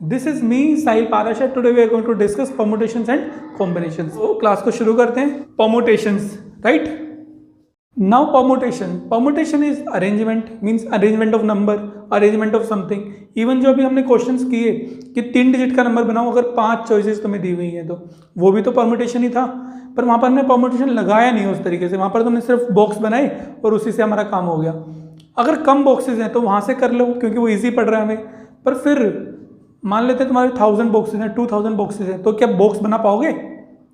This is me Sahil Parashar. Today we are going to discuss permutations and combinations. तो class को शुरू करते हैं। Permutations, right. Now permutation is arrangement, means arrangement of number, arrangement of something. Even जो अभी हमने questions किए कि 3 डिजिट का नंबर बनाओ अगर 5 चॉइसेस तुम्हें दी हुई हैं, तो वो भी तो परमुटेशन ही था, पर वहाँ पर हमने परमुटेशन लगाया नहीं उस तरीके से। वहाँ पर तुमने सिर्फ बॉक्स बनाए और उसी से हमारा काम हो गया। अगर कम बॉक्सेस हैं तो वहाँ से कर लो, क्योंकि वो ईजी पड़ रहा है हमें। पर फिर मान लेते हैं तुम्हारे 1000 बॉक्सेस हैं, 2000 बॉक्सेस हैं, तो क्या बॉक्स बना पाओगे?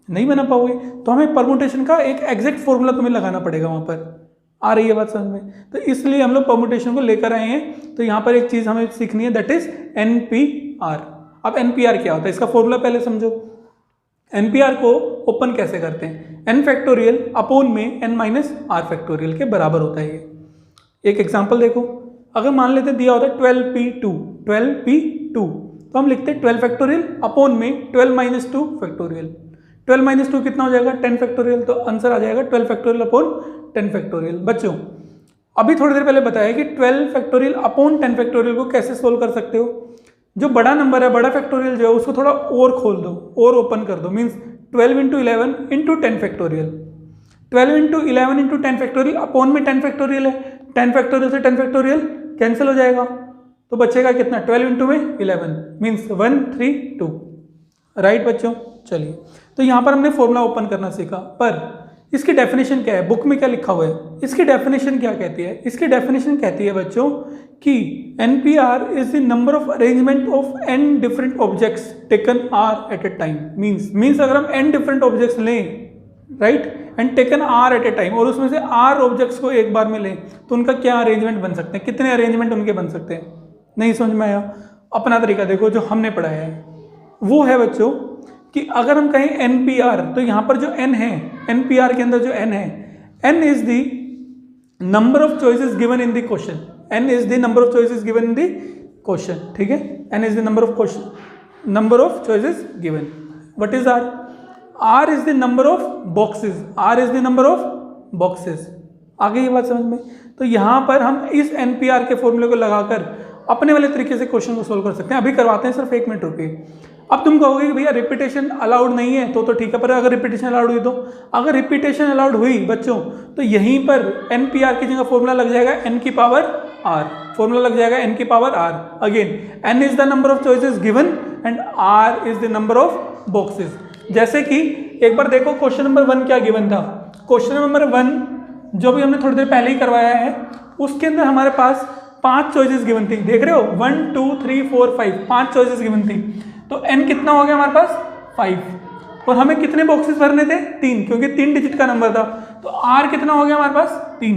नहीं बना पाओगे। तो हमें परमुटेशन का एक एग्जैक्ट फॉर्मूला तुम्हें लगाना पड़ेगा वहाँ पर। आ रही है बात समझ में? तो इसलिए हम लोग परमुटेशन को लेकर आए हैं। तो यहाँ पर एक चीज़ हमें सीखनी है, दैट इज NPR। अब NPR क्या होता है, इसका फॉर्मूला पहले समझो। NPR को ओपन कैसे करते हैं? n फैक्टोरियल अपॉन में n माइनस r फैक्टोरियल के बराबर होता है ये। एक एग्जांपल देखो, अगर मान लेते दिया होता है 12p2, तो हम लिखते हैं 12 फैक्टोरियल अपॉन में 12 माइनस 2 फैक्टोरियल। 12 माइनस 2 कितना हो जाएगा? 10 फैक्टोरियल। तो आंसर आ जाएगा 12 फैक्टोरियल अपॉन 10 फैक्टोरियल। बच्चों अभी थोड़ी देर पहले बताया कि 12 फैक्टोरियल अपॉन 10 फैक्टोरियल को कैसे सोल्व कर सकते हो। जो बड़ा नंबर है, बड़ा फैक्टोरियल जो है, उसको थोड़ा और खोल दो और ओपन कर दो, means 12 into 11 into 10 factorial. 12 into 11 into 10 factorial upon में 10 फैक्टोरियल है। 10 फैक्टोरियल से 10 फैक्टोरियल कैंसिल हो जाएगा, तो बचेगा कितना? 12 इंटू में 11 मीन्स 132, राइट बच्चों। चलिए, तो यहाँ पर हमने फॉर्मूला ओपन करना सीखा, पर इसकी डेफिनेशन क्या है? बुक में क्या लिखा हुआ है? इसकी डेफिनेशन क्या कहती है? इसकी डेफिनेशन कहती है बच्चों कि NPR is the number of arrangement of n different objects taken r at a time. Means अगर हम n डिफरेंट ऑब्जेक्ट्स लें, right, and taken r at a time, और उसमें से r ऑब्जेक्ट्स को एक बार में लें, तो उनका क्या अरेंजमेंट बन सकते हैं? कितने अरेंजमेंट उनके बन सकते हैं? नहीं समझ में आया? अपना तरीका देखो जो हमने पढ़ाया है, वो है बच्चों कि अगर हम कहें NPR, तो यहाँ पर जो n है, NPR के अंदर जो n है, n is the number of choices given in the question. n is the number of choices given in the question, ठीक है। n is the number of choices given. What is r? r is the number of boxes. r is the number of boxes. आ गई ये बात समझ में? तो यहाँ पर हम इस NPR के फॉर्मूले को लगाकर अपने वाले तरीके से क्वेश्चन को सोल्व कर सकते हैं। अभी करवाते हैं, सिर्फ 1 मिनट रुकिए। अब तुम कहोगे कि भैया रिपीटेशन अलाउड नहीं है, तो ठीक है, पर अगर रिपीटेशन अलाउड हुई तो? अगर रिपीटेशन अलाउड हुई बच्चों, तो यहीं पर NPR की जगह फॉर्मूला लग जाएगा n की पावर r। फॉर्मूला लग जाएगा n की power r। Again n is the number of choices given and r is the number of boxes. जैसे कि एक बार देखो क्वेश्चन नंबर 1 क्या गिवन था। क्वेश्चन नंबर 1 जो भी हमने थोड़ी देर पहले ही करवाया है, उसके अंदर हमारे पास 5 चॉइसेस गिवन थी। देख रहे हो, 1 2 3 4 5, 5 चॉइसेस गिवन थी। तो n कितना हो गया हमारे पास? 5। और हमें कितने बॉक्सेस भरने थे? 3, क्योंकि 3 डिजिट का नंबर था। तो r कितना हो गया हमारे पास? 3।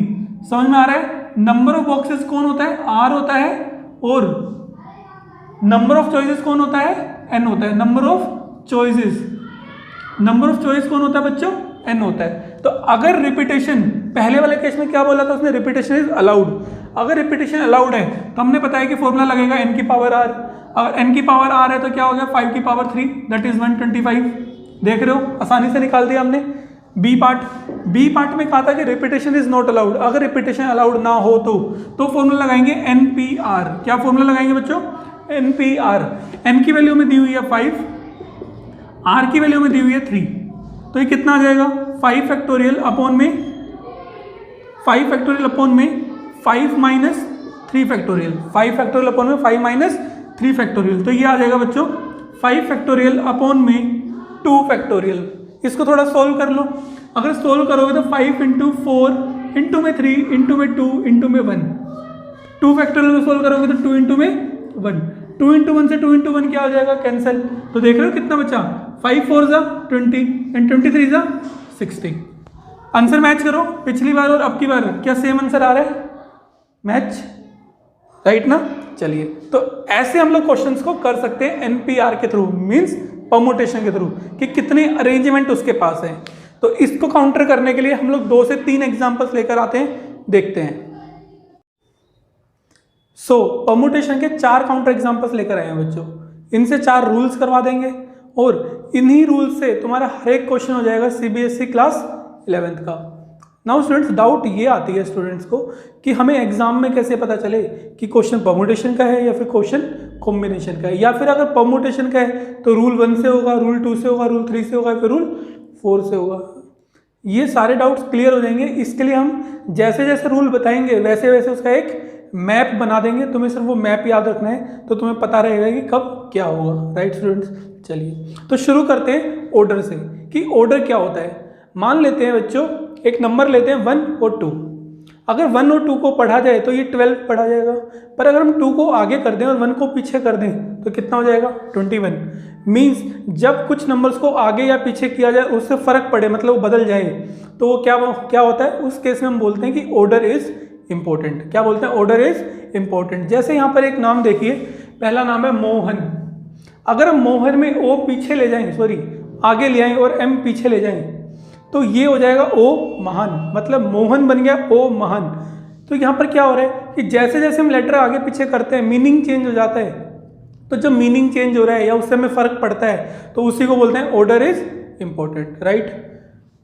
समझ में आ रहा है? नंबर ऑफ बॉक्सेस कौन होता है? r होता है, और नंबर ऑफ चॉइसेस कौन होता है? n होता है। नंबर ऑफ चॉइस कौन होता है बच्चों? n होता है। तो अगर रिपीटेशन, पहले वाले केस में क्या बोला था उसने? Repetition is allowed. अगर रिपीटेशन अलाउड है तो हमने बताया कि फॉर्मूला लगेगा n की पावर r। अगर n की पावर r है तो क्या हो गया? 5 की पावर 3, दैट इज 125। देख रहे हो, आसानी से निकाल दिया हमने। बी पार्ट में कहा था कि रिपीटेशन इज नॉट अलाउड। अगर रिपीटेशन अलाउड ना हो तो फॉर्मूला लगाएंगे NPR। क्या फॉर्मूला लगाएंगे बच्चों? NPR। n की वैल्यू में दी हुई है 5, r की वैल्यू में दी हुई है 3, तो ये कितना आ जाएगा? 5 फैक्टोरियल अपॉन में 5 माइनस 3 फैक्टोरियल। 5 फैक्टोरियल अपॉन में 5 माइनस 3 फैक्टोरियल। तो ये आ जाएगा बच्चों 5 फैक्टोरियल अपॉन में 2 फैक्टोरियल। इसको थोड़ा सोल्व कर लो। अगर सोल्व करोगे तो 5 इंटू 4 इंटू में 3 इंटू में 2 इंटू में 1। 2 फैक्टोरियल को सोल्व करोगे तो 2 इंटू में 1। 2 इंटू 1 से 2 इंटू 1 क्या हो जाएगा? कैंसिल। तो देख रहे हो कितना बचा? 5 4 जा 20 एंड 23 जा 60। आंसर मैच करो, पिछली बार और अब की बार क्या सेम आंसर आ रहा है? मैच, राइट ना? चलिए, तो ऐसे हम लोग क्वेश्चंस को कर सकते हैं NPR के थ्रू, मींस परमुटेशन के थ्रू, कि कितने अरेंजमेंट उसके पास है। तो इसको काउंटर करने के लिए हम लोग 2 से 3 एग्जांपल्स लेकर आते हैं, देखते हैं। परमुटेशन के 4 काउंटर एग्जांपल्स लेकर आए हैं बच्चों। इनसे 4 रूल्स करवा देंगे और इन्हीं रूल्स से तुम्हारा हर एक क्वेश्चन हो जाएगा CBSE क्लास 11th का। नाउ स्टूडेंट्स डाउट ये आती है स्टूडेंट्स को कि हमें एग्जाम में कैसे पता चले कि क्वेश्चन परमुटेशन का है या फिर क्वेश्चन कॉम्बिनेशन का है, या फिर अगर परमुटेशन का है तो रूल 1 से होगा, रूल 2 से होगा, रूल 3 से होगा, फिर रूल 4 से होगा। ये सारे डाउट्स क्लियर हो जाएंगे। इसके लिए हम जैसे जैसे रूल बताएंगे वैसे वैसे उसका एक मैप बना देंगे। तुम्हें सिर्फ वो मैप याद रखना है तो तुम्हें पता रहेगा कि कब क्या होगा। राइट स्टूडेंट्स, चलिए तो शुरू करते हैं ऑर्डर से कि ऑर्डर क्या होता है। मान लेते हैं बच्चों एक नंबर लेते हैं 1 और 2। अगर 1 और 2 को पढ़ा जाए तो ये 12 पढ़ा जाएगा, पर अगर हम 2 को आगे कर दें और 1 को पीछे कर दें तो कितना हो जाएगा 21। मीन्स जब कुछ नंबर्स को आगे या पीछे किया जाए उससे फर्क पड़े, मतलब वो बदल जाए, तो वो क्या होता है, उस केस में हम बोलते हैं कि ऑर्डर इज इंपॉर्टेंट। क्या बोलते हैं, ऑर्डर इज इंपॉर्टेंट। जैसे यहाँ पर एक नाम देखिए, पहला नाम है मोहन। अगर हम मोहन में ओ पीछे ले जाएं, सॉरी आगे ले आएं और एम पीछे ले जाएं तो ये हो जाएगा ओ महान, मतलब मोहन बन गया ओ महान। तो यहाँ पर क्या हो रहा है कि जैसे जैसे हम लेटर आगे पीछे करते हैं मीनिंग चेंज हो जाता है। तो जब मीनिंग चेंज हो रहा है या उससे हमें फर्क पड़ता है तो उसी को बोलते हैं ऑर्डर इज इंपॉर्टेंट। राइट,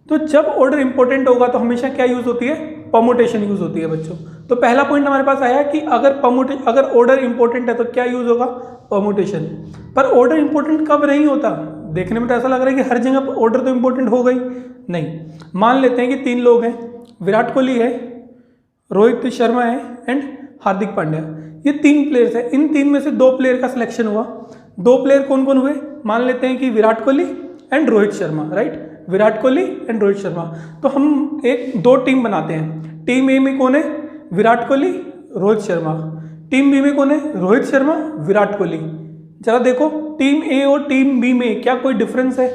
तो जब ऑर्डर इंपॉर्टेंट होगा तो हमेशा क्या यूज होती है, परमुटेशन यूज होती है बच्चों। तो पहला पॉइंट हमारे पास आया कि अगर ऑर्डर इंपॉर्टेंट है तो क्या यूज होगा, परमुटेशन। पर ऑर्डर इंपॉर्टेंट कब नहीं होता, देखने में तो ऐसा लग रहा है कि हर जगह ऑर्डर तो इंपॉर्टेंट हो गई, नहीं। मान लेते हैं कि 3 लोग हैं, विराट कोहली है, रोहित शर्मा है एंड हार्दिक पांड्या। ये 3 प्लेयर्स हैं। इन 3 में से 2 प्लेयर का सिलेक्शन हुआ। 2 प्लेयर कौन कौन हुए, मान लेते हैं कि Virat Kohli and Rohit Sharma. Right, Virat Kohli and Rohit Sharma. तो हम 2 टीम बनाते हैं। टीम ए में कौन है, विराट कोहली रोहित शर्मा। टीम बी में कौन है, रोहित शर्मा विराट कोहली। जरा देखो टीम ए और टीम बी में क्या कोई डिफरेंस है,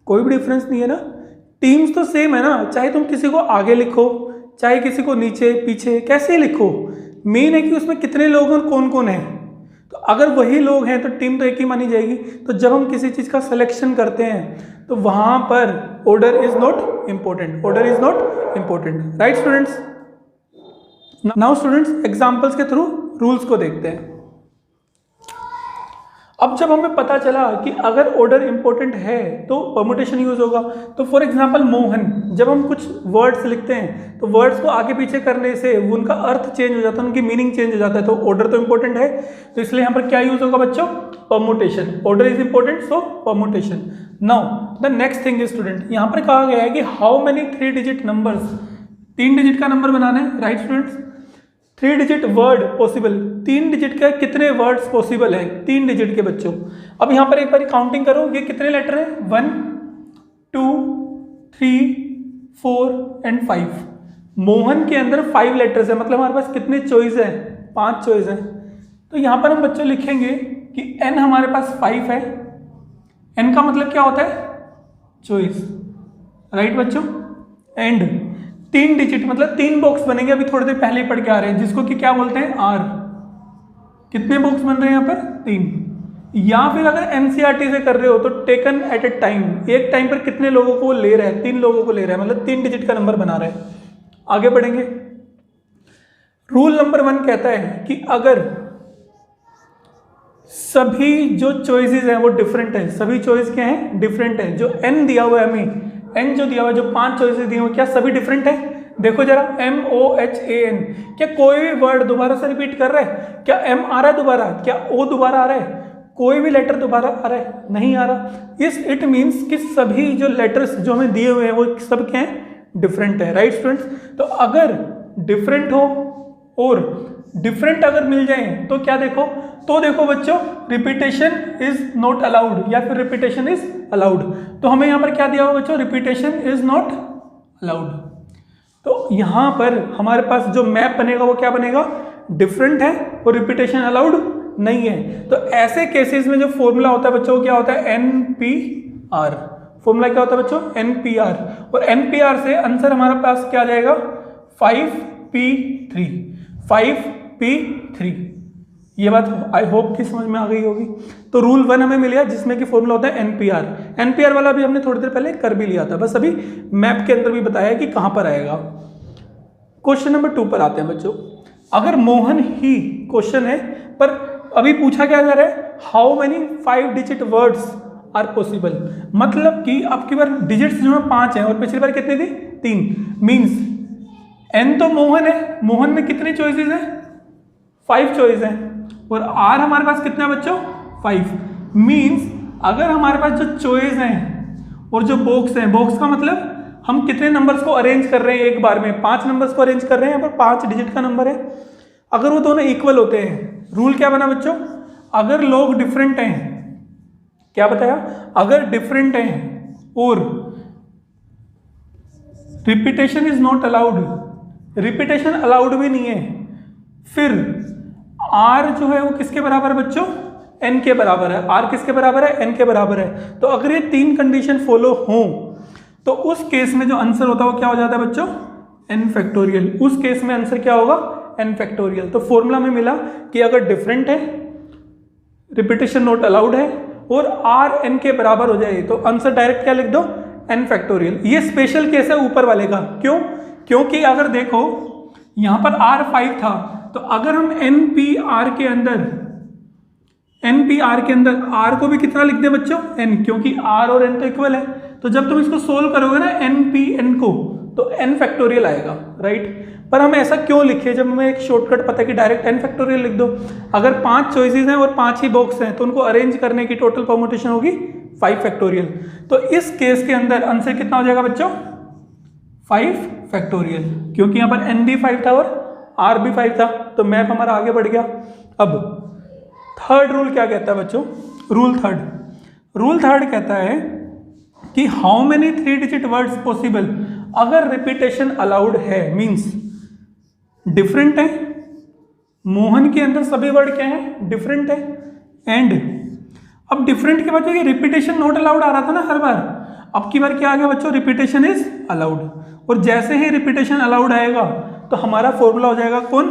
कोई भी डिफरेंस नहीं है ना। टीम्स तो सेम है ना, चाहे तुम किसी को आगे लिखो चाहे किसी को नीचे पीछे कैसे लिखो, मेन है कि उसमें कितने लोग हैं और कौन कौन है। तो अगर वही लोग हैं तो टीम तो एक ही मानी जाएगी। तो जब हम किसी चीज़ का सिलेक्शन करते हैं तो वहां पर order is not important, order is not important. Right students, now students examples के थ्रू रूल्स को देखते हैं। अब जब हमें पता चला कि अगर ऑर्डर इंपॉर्टेंट है तो परमुटेशन यूज होगा। तो फॉर एग्जांपल मोहन, जब हम कुछ वर्ड्स लिखते हैं तो वर्ड्स को आगे पीछे करने से उनका अर्थ चेंज हो जाता है, उनकी मीनिंग चेंज हो जाता है। तो ऑर्डर तो इंपॉर्टेंट है, तो इसलिए यहाँ पर क्या यूज होगा बच्चों, permutation. Order is important so permutation. Now the next thing is student, यहाँ पर कहा गया है कि how many 3 digit numbers, 3 digit का नंबर बनाना है। Right students, 3 digit word possible, 3 digit का कितने वर्ड्स पॉसिबल है, 3 डिजिट के बच्चों। अब यहां पर एक बार काउंटिंग करो, ये कितने लेटर हैं, 1 2 3 4 एंड 5। मोहन के अंदर 5 लेटर्स है, मतलब हमारे पास कितने चॉइस है, 5 चॉइस है। तो यहां पर हम बच्चों लिखेंगे कि n हमारे पास 5 है। n का मतलब क्या होता है, चॉइस। राइट बच्चों, एंड 3 डिजिट मतलब 3 बॉक्स बनेंगे, अभी थोड़ी देर पहले ही पढ़ के आ रहे हैं, जिसको कि क्या बोलते हैं, आर। कितने बॉक्स बन रहे हैं यहाँ पर, 3। या फिर अगर एनसीईआरटी से कर रहे हो तो टेकन एट ए टाइम, एक टाइम पर कितने लोगों को ले रहा है, 3 लोगों को ले रहा है, मतलब 3 डिजिट का नंबर बना रहा है। आगे बढ़ेंगे। रूल नंबर 1 कहता है कि अगर सभी जो चॉइसेस हैं वो डिफरेंट है, सभी चॉइस क्या है, डिफरेंट है। जो एन दिया हुआ है हमें, एन जो दिया हुआ है, जो 5 चॉइसेस दिए हुए, क्या सभी डिफरेंट है, देखो जरा, MOHAN, क्या कोई भी वर्ड दोबारा से रिपीट कर रहा है, क्या M आ रहा है दोबारा, क्या O दोबारा आ रहा है, कोई भी लेटर दोबारा आ रहा है, नहीं आ रहा। इट मीन्स कि सभी जो लेटर्स जो हमें दिए हुए हैं वो सब क्या है, डिफरेंट है। राइट स्टूडेंट्स, तो अगर डिफरेंट हो और डिफरेंट अगर मिल जाए तो क्या देखो, तो देखो बच्चों रिपीटेशन इज नॉट अलाउड या फिर रिपीटेशन इज अलाउड। तो हमें यहाँ पर क्या दिया हुआ बच्चों, रिपीटेशन इज नॉट अलाउड। तो यहाँ पर हमारे पास जो मैप बनेगा वो क्या बनेगा, डिफरेंट है और रिपीटेशन अलाउड नहीं है। तो ऐसे केसेस में जो फॉर्मूला होता है बच्चों क्या होता है, NPR। फॉर्मूला क्या होता है बच्चों, NPR। और NPR से आंसर हमारे पास क्या आ जाएगा, 5P3, 5P3। ये बात आई होप कि समझ में आ गई होगी। तो रूल 1 हमें मिल गया जिसमें कि फॉर्मूला होता है NPR। NPR वाला भी हमने थोड़ी देर पहले कर भी लिया था, बस अभी मैप के अंदर भी बताया कि कहां पर आएगा। क्वेश्चन नंबर 2 पर आते हैं बच्चों। अगर मोहन ही क्वेश्चन है, पर अभी पूछा क्या जा रहा है, how many 5 digit words are possible, मतलब कि अब की बार डिजिट्स जो है 5 हैं और पिछली बार कितनी थी, 3 मीन्स n तो मोहन है, मोहन में कितनी चॉइसेस हैं? 5 चॉइस हैं और r हमारे पास कितना है बच्चों? 5 मीन्स अगर हमारे पास जो चॉइस हैं और जो बॉक्स हैं, बॉक्स का मतलब हम कितने नंबर्स को अरेंज कर रहे हैं एक बार में, 5 नंबर्स को अरेंज कर रहे हैं, यहाँ पर 5 डिजिट का नंबर है। अगर वो दोनों इक्वल होते हैं, रूल क्या बना बच्चों? अगर लोग डिफरेंट हैं, क्या बताया? अगर डिफरेंट हैं और repetition is not allowed, repetition allowed भी नहीं है, फिर r जो है वो किसके बराबर है बच्चों? n के बराबर है। r किसके बराबर है? n के बराबर है। तो अगर ये 3 कंडीशन फॉलो हों तो उस केस में जो आंसर होता है वो क्या हो जाता है बच्चों? n factorial. उस केस में आंसर क्या होगा? n factorial. तो फॉर्मूला में मिला कि अगर डिफरेंट है, रिपीटेशन नॉट अलाउड है और r n के बराबर हो जाए तो आंसर डायरेक्ट क्या लिख दो? n factorial. ये स्पेशल केस है ऊपर वाले का। क्यों? क्योंकि अगर देखो यहां पर r 5 था, तो अगर हम npr के अंदर r को भी कितना लिख दे बच्चों? n, क्योंकि r और n तो इक्वल है। तो जब तुम इसको सोल्व करोगे ना n को, तो n फैक्टोरियल आएगा, राइट? पर हम ऐसा क्यों लिखे जब हमें एक शॉर्टकट पता है कि डायरेक्ट n फैक्टोरियल लिख दो। अगर 5 चॉइसेस हैं और 5 ही बॉक्स हैं तो उनको अरेंज करने की टोटल परमुटेशन होगी 5 फैक्टोरियल। तो इस केस के अंदर आंसर कितना हो जाएगा बच्चों? 5 फैक्टोरियल, क्योंकि यहाँ पर n भी 5 था और r भी 5 था। तो मैप हमारा आगे बढ़ गया। अब थर्ड रूल क्या कहता है बच्चों? रूल थर्ड कहता है कि how many 3 digit words possible. अगर रिपीटेशन अलाउड है मींस डिफरेंट है, मोहन के अंदर सभी वर्ड क्या है? डिफरेंट है। एंड अब डिफरेंट के बाद जो रिपीटेशन नॉट अलाउड आ रहा था ना हर बार, अब की बार क्या आ गया बच्चों? Repetition is allowed. और जैसे ही रिपीटेशन अलाउड आएगा तो हमारा फॉर्मूला हो जाएगा कौन?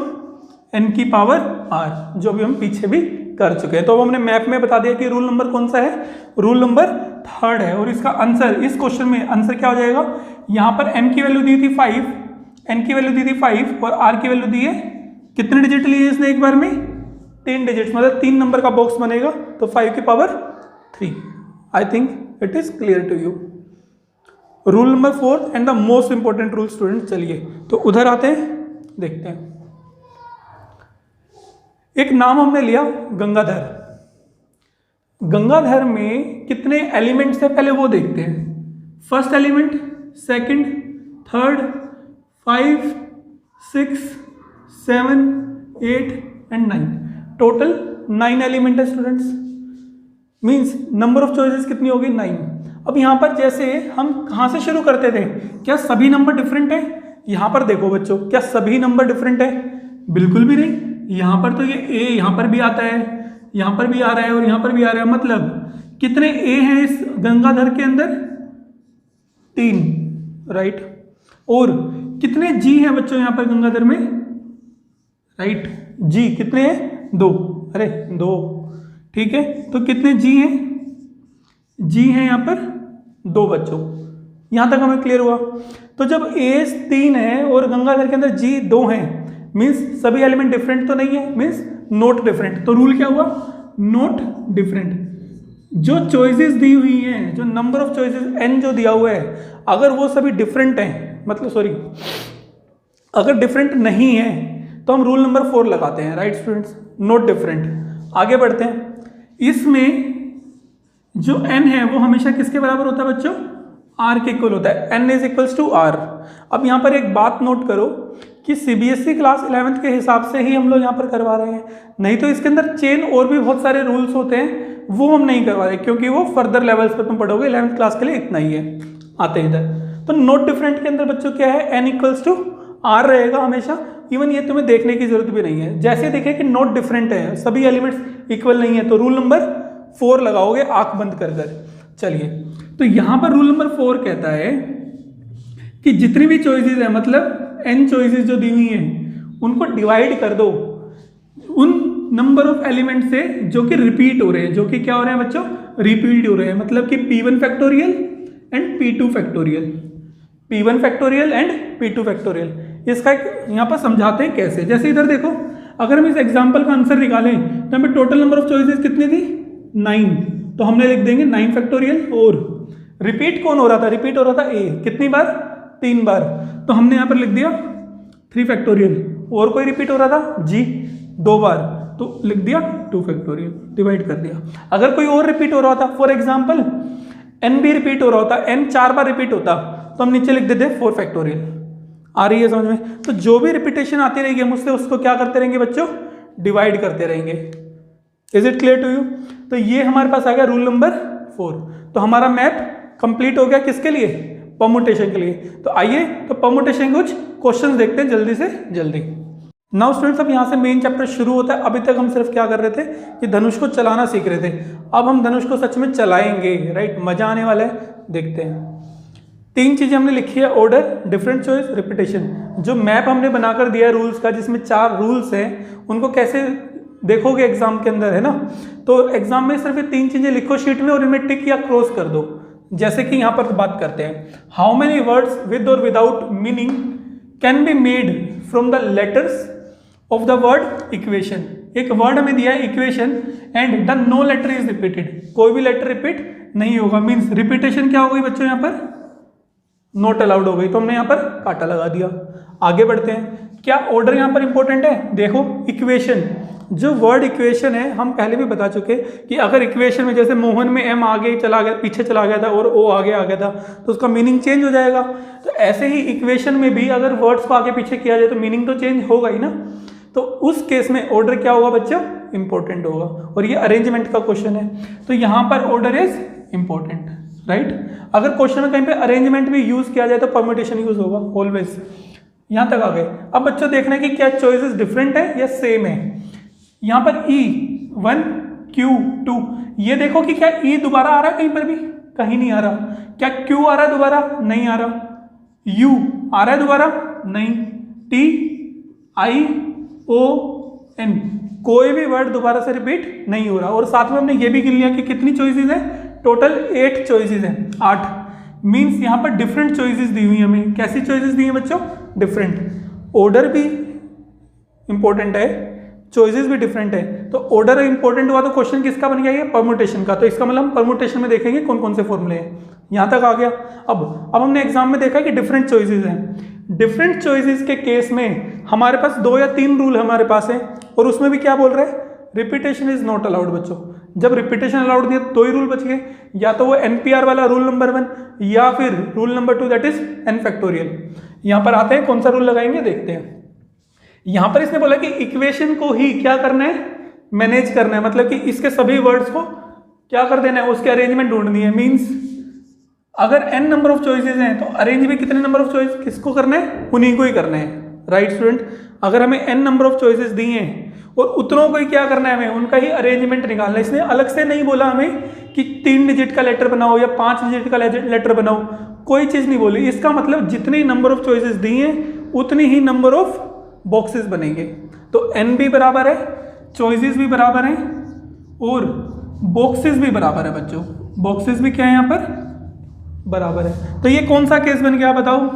n की पावर r, जो भी हम पीछे भी कर चुके हैं। तो अब हमने मैप में बता दिया कि रूल नंबर कौन सा है? रूल नंबर थर्ड है। और इसका आंसर, इस क्वेश्चन में आंसर क्या हो जाएगा? यहाँ पर n की वैल्यू दी थी 5, n की वैल्यू दी थी 5 और r की वैल्यू दी है, कितने डिजिट लिए इसने एक बार में? 3 डिजिट, मतलब 3 नंबर का बॉक्स बनेगा। तो 5 की power 3। I think it is clear to you. Rule number 4 and the most important rule student. चलिए तो उधर आते हैं, देखते हैं। एक नाम हमने लिया गंगाधर। गंगाधर में कितने एलिमेंट्स है पहले वो देखते हैं। First element, second, third, 5, 6, 7, 8 and 9। Total 9 element है students. Means number of choices कितनी होगी? 9। अब यहाँ पर जैसे हम कहाँ से शुरू करते थे? क्या सभी नंबर डिफरेंट है? यहाँ पर देखो बच्चों, क्या सभी नंबर डिफरेंट है? बिल्कुल भी नहीं। यहाँ पर तो ये a यहाँ पर भी आता है, यहाँ पर भी आ रहा है और यहाँ पर भी आ रहा है। मतलब कितने a हैं इस गंगाधर के अंदर? 3, राइट। और कितने g हैं बच्चों यहाँ पर गंगाधर में? राइट, g कितने हैं? 2। अरे 2, ठीक है। तो कितने g हैं? g हैं यहाँ पर 2 बच्चों। यहाँ तक हमें क्लियर हुआ। तो जब a 3 है और गंगाधर के अंदर g 2 हैं, मीन्स सभी एलिमेंट डिफरेंट तो नहीं है, मीन्स नॉट डिफरेंट। तो रूल क्या हुआ? Not different. जो चॉइसेस दी हुई हैं, जो नंबर ऑफ चॉइसेस n जो दिया हुआ है, अगर वो सभी डिफरेंट हैं, मतलब सॉरी, अगर डिफरेंट नहीं है तो हम रूल नंबर 4 लगाते हैं, राइट स्टूडेंट्स? Not different. आगे बढ़ते हैं। इसमें जो n है वो हमेशा किसके बराबर होता है बच्चों? r के इक्वल होता है। n is equals to r। अब यहाँ पर एक बात नोट करो कि CBSE क्लास 11th के हिसाब से ही हम लोग यहाँ पर करवा रहे हैं, नहीं तो इसके अंदर चेन और भी बहुत सारे रूल्स होते हैं, वो हम नहीं करवा रहे, क्योंकि वो फर्दर लेवल्स पर तुम पढ़ोगे। 11th क्लास के लिए इतना ही है। आते हैं इधर। तो नॉट डिफरेंट के अंदर बच्चों क्या है? n इक्वल्स टू r रहेगा हमेशा। इवन ये तुम्हें देखने की जरूरत भी नहीं है। जैसे देखें कि नॉट डिफरेंट है, सभी एलिमेंट्स इक्वल नहीं है, तो रूल नंबर 4 लगाओगे आंख बंद कर कर। चलिए, तो यहाँ पर रूल नंबर 4 कहता है कि जितनी भी चॉइसेस है, मतलब n चॉइसेस जो दी हुई हैं, उनको डिवाइड कर दो उन नंबर ऑफ एलिमेंट से जो कि रिपीट हो रहे हैं। जो कि क्या हो रहे हैं बच्चों? रिपीट हो रहे हैं। मतलब कि P1 factorial and P2 factorial, P1 factorial and P2 factorial. इसका यहाँ पर समझाते हैं कैसे। जैसे इधर देखो, अगर हम इस एग्जाम्पल का आंसर निकालें तो हमें टोटल नंबर ऑफ चॉइसेस कितनी थी? 9। तो हमने लिख देंगे 9 फैक्टोरियल। और रिपीट कौन हो रहा था? रिपीट हो रहा था a। कितनी बार? 3 बार, तो हमने यहाँ पर लिख दिया 3 फैक्टोरियल। और कोई रिपीट हो रहा था जी 2 बार, तो लिख दिया 2 फैक्टोरियल, डिवाइड कर दिया। अगर कोई और रिपीट हो रहा था, फॉर एग्जाम्पल n भी रिपीट हो रहा होता, n 4 बार रिपीट होता, तो हम नीचे लिख देते 4 फैक्टोरियल। आ रही है समझ में? तो जो भी रिपीटेशन आती रहेगी हम उससे उसको क्या करते रहेंगे बच्चों, डिवाइड करते रहेंगे। Is it clear to you? तो ये हमारे पास आ गया रूल नंबर 4। तो हमारा मैप कंप्लीट हो गया किसके लिए, परमुटेशन के लिए। तो आइए तो परमुटेशन कुछ क्वेश्चंस देखते हैं जल्दी से जल्दी। नाउ स्टूडेंट्स, अब यहाँ से मेन चैप्टर शुरू होता है। अभी तक हम सिर्फ क्या कर रहे थे कि धनुष को चलाना सीख रहे थे, अब हम धनुष को सच में चलाएंगे, राइट? मजा आने वाला है, देखते हैं। 3 चीजें हमने लिखी है, ऑर्डर, डिफरेंट चॉइस, रिपीटेशन। जो मैप हमने बनाकर दिया है रूल्स का, जिसमें 4 रूल्स हैं, उनको कैसे देखोगे एग्जाम के अंदर, है ना? तो एग्जाम में सिर्फ ये 3 चीजें लिखो शीट में और इनमें टिक या क्रॉस कर दो। जैसे कि यहाँ पर बात करते हैं, हाउ मेनी वर्ड्स विद और without meaning can be made from the letters of the word equation. एक वर्ड हमें दिया है equation and the no letter is repeated, कोई भी लेटर रिपीट नहीं होगा। मीन्स रिपीटेशन क्या हो गई बच्चों, यहाँ पर नॉट अलाउड हो गई, तो हमने यहाँ पर काटा लगा दिया। आगे बढ़ते हैं, क्या ऑर्डर यहाँ पर इंपॉर्टेंट है? देखो इक्वेशन, जो वर्ड इक्वेशन है हम पहले भी बता चुके कि अगर इक्वेशन में जैसे मोहन में एम आगे चला गया, पीछे चला गया था और ओ आगे आ गया था, तो उसका मीनिंग चेंज हो जाएगा। तो ऐसे ही इक्वेशन में भी अगर वर्ड्स को आगे पीछे किया जाए तो मीनिंग तो चेंज होगा ही ना। तो उस केस में ऑर्डर क्या होगा बच्चों, इंपॉर्टेंट होगा। और ये अरेंजमेंट का क्वेश्चन है, तो यहाँ पर ऑर्डर इज इंपॉर्टेंट, राइट? अगर क्वेश्चन में कहीं पे अरेंजमेंट भी यूज किया जाए तो परम्यूटेशन यूज होगा ऑलवेज। यहाँ तक आ गए। अब बच्चों देखना है कि क्या चॉइसेस डिफरेंट है या सेम है। यहाँ पर E1 Q2, ये देखो कि क्या E दोबारा आ रहा है कहीं पर भी, कहीं नहीं आ रहा। क्या Q आ रहा है दोबारा, नहीं आ रहा। U आ रहा है दोबारा, नहीं। T I O N, कोई भी वर्ड दोबारा से रिपीट नहीं हो रहा। और साथ में हमने ये भी गिन लिया कि कितनी चॉइसेस है, टोटल 8 चॉइसेस हैं, 8। मीन्स यहाँ पर डिफरेंट चॉइसेस दी हुई हमें। कैसी चॉइसेस दी हैं बच्चों, डिफरेंट। ऑर्डर भी इंपॉर्टेंट है, चॉइसेस भी डिफरेंट है। तो ऑर्डर इंपॉर्टेंट हुआ तो क्वेश्चन किसका बन गया, ये परम्यूटेशन का। तो इसका मतलब हम परम्यूटेशन में देखेंगे कौन कौन से फॉर्मूले हैं। यहाँ तक आ गया। अब हमने एग्जाम में देखा कि डिफरेंट चॉइसेस हैं। डिफरेंट चॉइसेस के केस में हमारे पास 2 या 3 रूल हमारे पास है, और उसमें भी क्या बोल रहे हैं, रिपीटेशन इज नॉट अलाउड बच्चों। जब रिपीटेशन अलाउड नहीं है 2 ही रूल बच गए, या तो वो NPR वाला रूल नंबर 1 या फिर rule number 2 that is n factorial. यहाँ पर आते हैं कौन सा रूल लगाएंगे, देखते हैं। यहाँ पर इसने बोला कि इक्वेशन को ही क्या करना है, मैनेज करना है। मतलब कि इसके सभी वर्ड्स को क्या कर देना है, उसके अरेंजमेंट ढूंढनी है। मीन्स अगर n नंबर ऑफ चॉइसेस हैं तो अरेंज भी कितने नंबर ऑफ चॉइस किसको करना है, उन्हीं को ही करना है, राइट स्टूडेंट? अगर हमें n नंबर ऑफ चॉइसेस दी हैं और उतनों को ही क्या करना है, हमें उनका ही अरेंजमेंट निकालना है। इसने अलग से नहीं बोला हमें कि 3 डिजिट का लेटर बनाओ या 5 डिजिट का लेटर बनाओ, कोई चीज़ नहीं बोली। इसका मतलब जितनी नंबर ऑफ चॉइसेस दी हैं उतनी ही नंबर ऑफ बॉक्सेस बनेंगे। तो n भी बराबर है, चॉइसेस भी बराबर हैं और बॉक्सेस भी बराबर है बच्चों। बॉक्सेस भी क्या है यहाँ पर, बराबर है। तो ये कौन सा केस बन गया बताओ,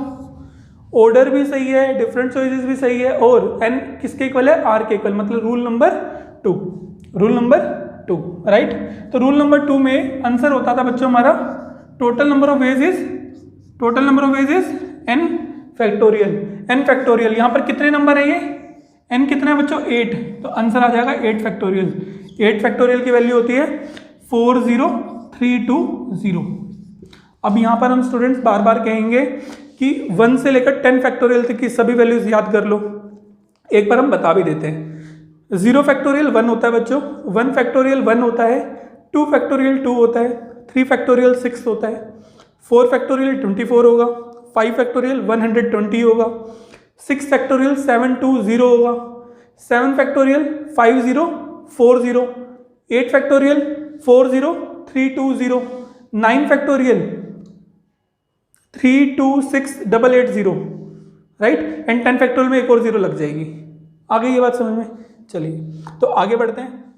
ऑर्डर भी सही है, डिफरेंट चॉइसेस भी सही है, और n किसके इक्वल है, r के इक्वल। मतलब rule number 2, rule number 2, right? तो रूल नंबर 2 में आंसर होता था बच्चों हमारा total number of ways is n factorial. n factorial, यहाँ पर कितने नंबर है, ये n कितना है बच्चों, 8। तो आंसर आ जाएगा 8 फैक्टोरियल। 8 फैक्टोरियल की वैल्यू होती है 40320। अब यहाँ पर हम स्टूडेंट्स बार बार कहेंगे कि 1 से लेकर 10 फैक्टोरियल तक की सभी वैल्यूज याद कर लो। एक बार हम बता भी देते हैं। 0 फैक्टोरियल 1 होता है बच्चों, 1 फैक्टोरियल 1 होता है, 2 फैक्टोरियल 2 होता है, 3 फैक्टोरियल 6 होता है, 4 फैक्टोरियल 24 होगा, 5 फैक्टोरियल 120 होगा, 6 फैक्टोरियल 720 होगा, 7 factorial 5040, 8 factorial 40320, 9 factorial 326880, right? And 10 factorial में एक और 0 लग जाएगी। आगे ये बात समझ में? चलिए तो आगे बढ़ते हैं।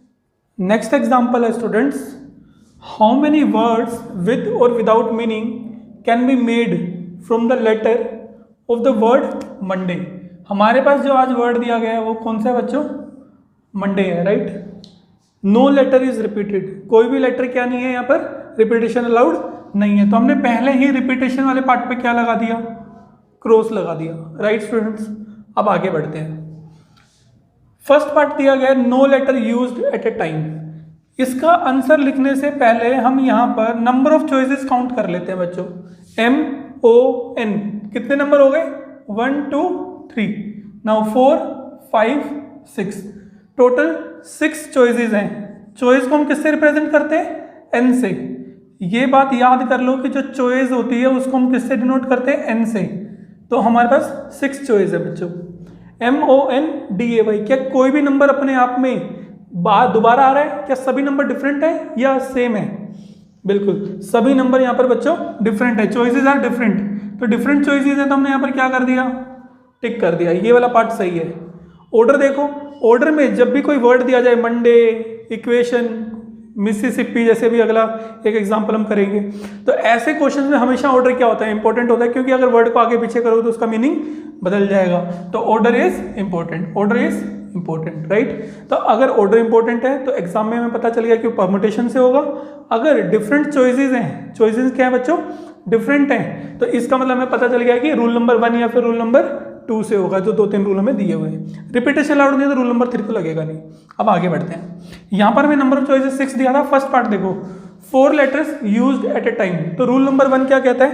नेक्स्ट एग्जाम्पल है students, how many words with और without meaning can be made from the letter of the word Monday. हमारे पास जो आज वर्ड दिया गया है वो कौन सा है बच्चों, मंडे है, right? No letter is repeated, कोई भी लेटर क्या नहीं है यहाँ पर, रिपीटेशन अलाउड नहीं है। तो हमने पहले ही रिपीटेशन वाले पार्ट पे क्या लगा दिया, क्रॉस लगा दिया। राइट स्टूडेंट्स, अब आगे बढ़ते हैं। फर्स्ट पार्ट दिया गया है no letter used at a time. इसका आंसर लिखने से पहले हम यहाँ पर नंबर ऑफ चॉइसेस काउंट कर लेते हैं बच्चों। MON कितने नंबर हो गए? 1 2 3, नाउ 4 5 6, टोटल 6 चॉइसेस हैं। चॉइस को हम किससे रिप्रेजेंट करते हैं? N से। ये बात याद कर लो कि जो चॉइस होती है उसको हम किससे डिनोट करते हैं? N से। तो हमारे पास 6 चॉइस है बच्चों। MONDAY, क्या कोई भी नंबर अपने आप में दोबारा आ रहा है? क्या सभी नंबर डिफरेंट है या सेम है? बिल्कुल, सभी नंबर यहाँ पर बच्चों डिफरेंट है। चॉइसेस आर डिफरेंट, तो डिफरेंट चॉइसेस है तो हमने यहाँ पर क्या कर दिया? टिक कर दिया। ये वाला पार्ट सही है। ऑर्डर देखो, ऑर्डर में जब भी कोई वर्ड दिया जाए, मंडे, इक्वेशन, मिसिसिपी, जैसे भी अगला एक एग्जांपल हम करेंगे, तो ऐसे क्वेश्चन में हमेशा ऑर्डर क्या होता है? इंपॉर्टेंट होता है, क्योंकि अगर वर्ड को आगे पीछे करोगे तो उसका मीनिंग बदल जाएगा। तो order is important, order is important, right. तो अगर ऑर्डर इंपॉर्टेंट है तो एग्जाम में हमें पता चल गया कि परमुटेशन से होगा। अगर डिफरेंट चॉइसेस हैं, चॉइसेस क्या है बच्चों? डिफरेंट हैं, तो इसका मतलब हमें पता चल गया कि रूल नंबर 1 या फिर रूल नंबर 2 से होगा, जो 2-3 रूल हमें दिए हुए हैं। रिपीटेशन अलाउड नहीं है तो रूल नंबर 3 तो लगेगा नहीं। अब आगे बढ़ते हैं। यहाँ पर हमें नंबर ऑफ चॉइसेस 6 दिया था। फर्स्ट पार्ट देखो, 4 letters used at a time. तो रूल नंबर 1 क्या कहता है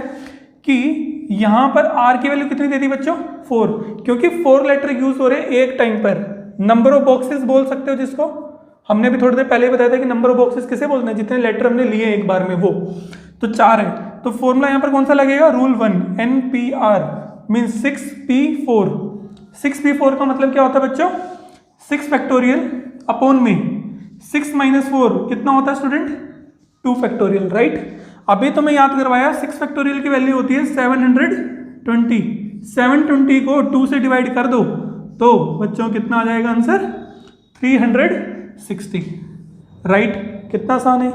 कि यहाँ पर R की वैल्यू कितनी दे दी बच्चों? 4, क्योंकि 4 लेटर यूज हो रहे हैं एक टाइम पर। नंबर ऑफ बॉक्सेस बोल सकते हो जिसको हमने भी थोड़ी देर पहले बताया था कि नंबर ऑफ बॉक्सेस किसे बोलते हैं? जितने लेटर हमने लिए एक बार में वो। तो 4 है, तो फॉर्मूला यहाँ पर कौन सा लगेगा? Rule 1 NPR means 6P4। 6P4 का मतलब क्या होता है बच्चों? 6 फैक्टोरियल अपॉन में 6 माइनस 4 कितना होता है स्टूडेंट? 2 factorial, right. अभी तो मैं याद करवाया 6 फैक्टोरियल की वैल्यू होती है 720। 720 को 2 से डिवाइड कर दो तो बच्चों कितना आ जाएगा आंसर? 360, राइट। कितना आसान है।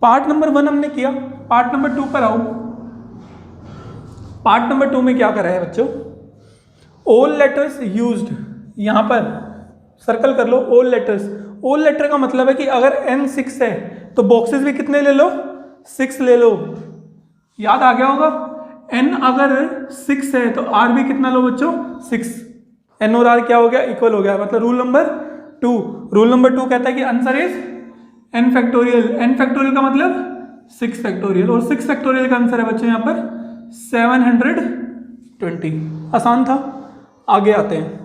पार्ट नंबर 1 हमने किया, पार्ट नंबर 2 पर आओ। पार्ट नंबर 2 में क्या करा है बच्चों? ऑल लेटर्स यूज्ड, यहां पर सर्कल कर लो। ऑल लेटर्स, ऑल लेटर का मतलब है कि अगर N 6 है तो बॉक्सेस भी कितने ले लो? 6 ले लो। याद आ गया होगा। N अगर 6 है तो R भी कितना लो बच्चों? 6। N और R क्या हो गया? इक्वल हो गया। मतलब रूल नंबर 2, रूल नंबर 2 कहता है कि answer is N factorial. N factorial का मतलब 6 फैक्टोरियल, और 6 फैक्टोरियल का आंसर है बच्चों यहाँ पर 720। आसान था। आगे आते हैं।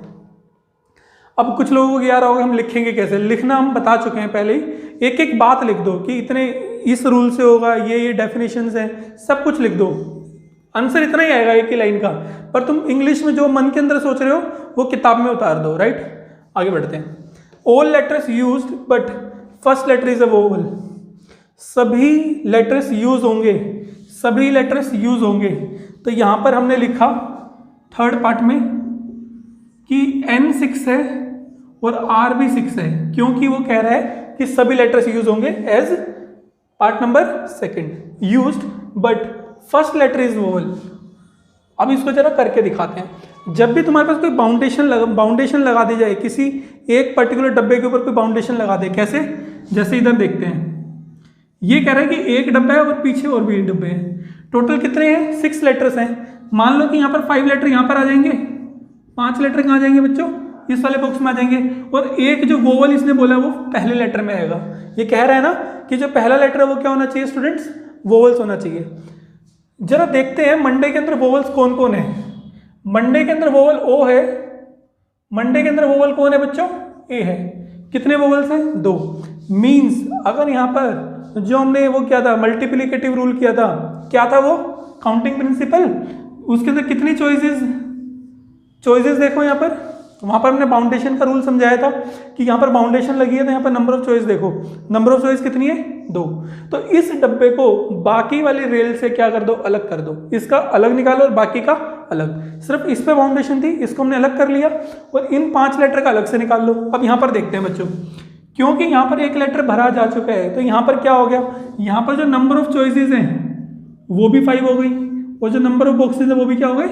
अब कुछ लोगों को याद होगा हम लिखेंगे कैसे। लिखना हम बता चुके हैं पहले ही। एक एक बात लिख दो कि इतने इस रूल से होगा, ये डेफिनेशंस हैं, सब कुछ लिख दो। आंसर इतना ही आएगा एक ही लाइन का, पर तुम इंग्लिश में जो मन के अंदर सोच रहे हो वो किताब में उतार दो, राइट। आगे बढ़ते हैं। All letters used but first letter is a vowel. सभी लेटर्स यूज होंगे, सभी लेटर्स यूज होंगे। तो यहां पर हमने लिखा थर्ड पार्ट में कि N 6 है और R भी 6 है, क्योंकि वो कह रहा है कि सभी लेटर्स यूज होंगे as part number 2 used but first letter is vowel. अब इसको जरा करके दिखाते हैं। जब भी तुम्हारे पास कोई बाउंडेशन लगा दी जाए, किसी एक पर्टिकुलर डब्बे के ऊपर कोई बाउंडेशन लगा दे, कैसे? जैसे इधर देखते हैं, ये कह रहा है कि एक डब्बा है और पीछे और भी डब्बे हैं। टोटल कितने हैं? 6 लेटर्स हैं। मान लो कि यहाँ पर 5 लेटर यहाँ पर आ जाएंगे, 5 लेटर कहाँ जाएंगे बच्चों? इस वाले बॉक्स में आ जाएंगे, और एक जो वोवल इसने बोला वो पहले लेटर में आएगा। ये कह रहा है ना कि जो पहला लेटर है वो क्या होना चाहिए स्टूडेंट्स? वोवल्स होना चाहिए। जरा देखते हैं मंडे के अंदर वोवल्स कौन कौन है। मंडे के अंदर वोवल ओ है। मंडे के अंदर वोवल कौन है बच्चों? ए है। कितने वोवल्स हैं? 2। मीन्स अगर यहाँ पर जो हमने वो किया था मल्टीप्लिकेटिव रूल किया था, क्या था वो? Counting principle. उसके अंदर कितनी चॉइसेस देखो यहाँ पर। वहाँ पर हमने बाउंडेशन का रूल समझाया था कि यहाँ पर बाउंडेशन लगी है तो यहाँ पर नंबर ऑफ चॉइस देखो। नंबर ऑफ चॉइस कितनी है? 2। तो इस डब्बे को बाकी वाली रेल से क्या कर दो? अलग कर दो। इसका अलग निकालो और बाकी का अलग। सिर्फ इस पे बाउंडेशन थी, इसको हमने अलग कर लिया, और इन 5 लेटर का अलग से निकाल लो। अब यहाँ पर देखते हैं बच्चों, क्योंकि यहाँ पर एक लेटर भरा जा चुका है तो यहाँ पर क्या हो गया? यहाँ पर जो नंबर ऑफ चॉइसेस हैं वो भी 5 हो गई, और जो नंबर ऑफ बॉक्सेस है वो भी क्या हो गए?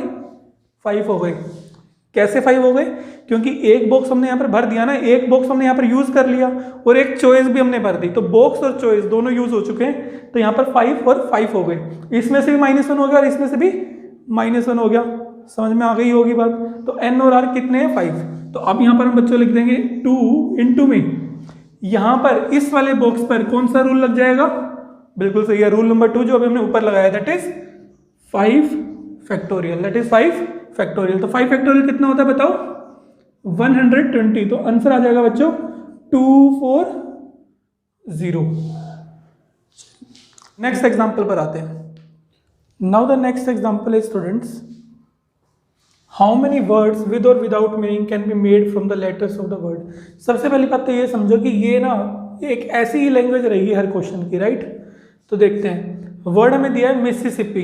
5 हो गए। कैसे 5 हो गए? क्योंकि एक बॉक्स हमने यहाँ पर भर दिया ना, एक बॉक्स हमने यहाँ पर यूज कर लिया और एक चॉइस भी हमने भर दी, तो बॉक्स और चॉइस दोनों यूज हो चुके हैं। तो यहाँ पर 5 और 5 हो गए। इसमें से भी -1 हो गया और इसमें से भी -1 हो गया। समझ में आ गई होगी बात। तो n और r कितने हैं 5। तो अब यहाँ पर हम बच्चों लिख देंगे 2 इंटू में यहाँ पर इस वाले बॉक्स पर कौन सा रूल लग जाएगा, बिल्कुल सही है, रूल नंबर 2 जो अभी हमने ऊपर लगाया, that is 5 factorial, that is 5 factorial. तो 5 फैक्टोरियल कितना होता है बताओ, 120। तो आंसर आ जाएगा बच्चों 240। नेक्स्ट एग्जाम्पल पर आते हैं। Now the next example is students, how many words with और without meaning can be made from the letters of the word. सबसे पहली बात तो ये समझो कि ये ना एक ऐसी ही लैंग्वेज रहेगी हर क्वेश्चन की, राइट। तो देखते हैं, वर्ड हमें दिया है मिसिसिपी,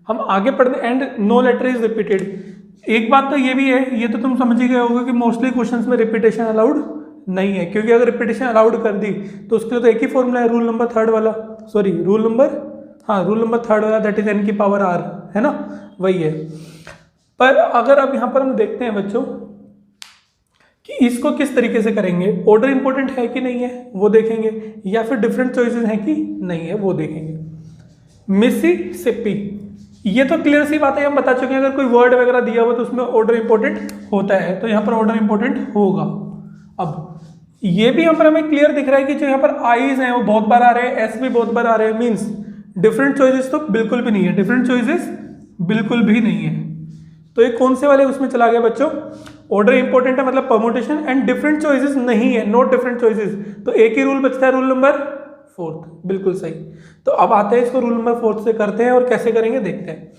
हम आगे पढ़ते and no letter is repeated. एक बात तो ये भी है, ये तो तुम समझ ही गए होगे कि मोस्टली क्वेश्चंस में रिपीटेशन अलाउड नहीं है, क्योंकि अगर रिपीटेशन अलाउड कर दी तो उसके लिए तो एक ही फॉर्मूला है, रूल नंबर 3 वाला, सॉरी रूल नंबर 3 वाला, दैट इज n की पावर r, है ना, वही है। पर अगर अब यहाँ पर हम देखते हैं बच्चों कि इसको किस तरीके से करेंगे, ऑर्डर इंपॉर्टेंट है कि नहीं है वो देखेंगे, या फिर डिफरेंट चॉइसेस हैं कि नहीं है वो देखेंगे। मिसिसिपी, ये तो क्लियर सी बात है, हम बता चुके हैं, अगर कोई वर्ड वगैरह दिया हुआ तो उसमें ऑर्डर इंपॉर्टेंट होता है, तो यहाँ पर ऑर्डर इंपॉर्टेंट होगा। अब ये भी यहाँ पर हमें क्लियर दिख रहा है कि जो यहाँ पर आईज हैं वो बहुत बार आ रहे हैं, एस भी बहुत बार आ रहे हैं, मीन्स डिफरेंट चॉइसेस तो बिल्कुल भी नहीं है, डिफरेंट चॉइसेस बिल्कुल भी नहीं है। तो ये कौन से वाले उसमें चला गया बच्चों, ऑर्डर इंपॉर्टेंट है मतलब परमुटेशन, एंड डिफरेंट चॉइसेस नहीं है, नॉट डिफरेंट चॉइसेस, तो एक ही रूल बचता है, रूल नंबर 4, बिल्कुल सही। तो अब आते हैं इसको रूल नंबर 4 से करते हैं, और कैसे करेंगे देखते हैं।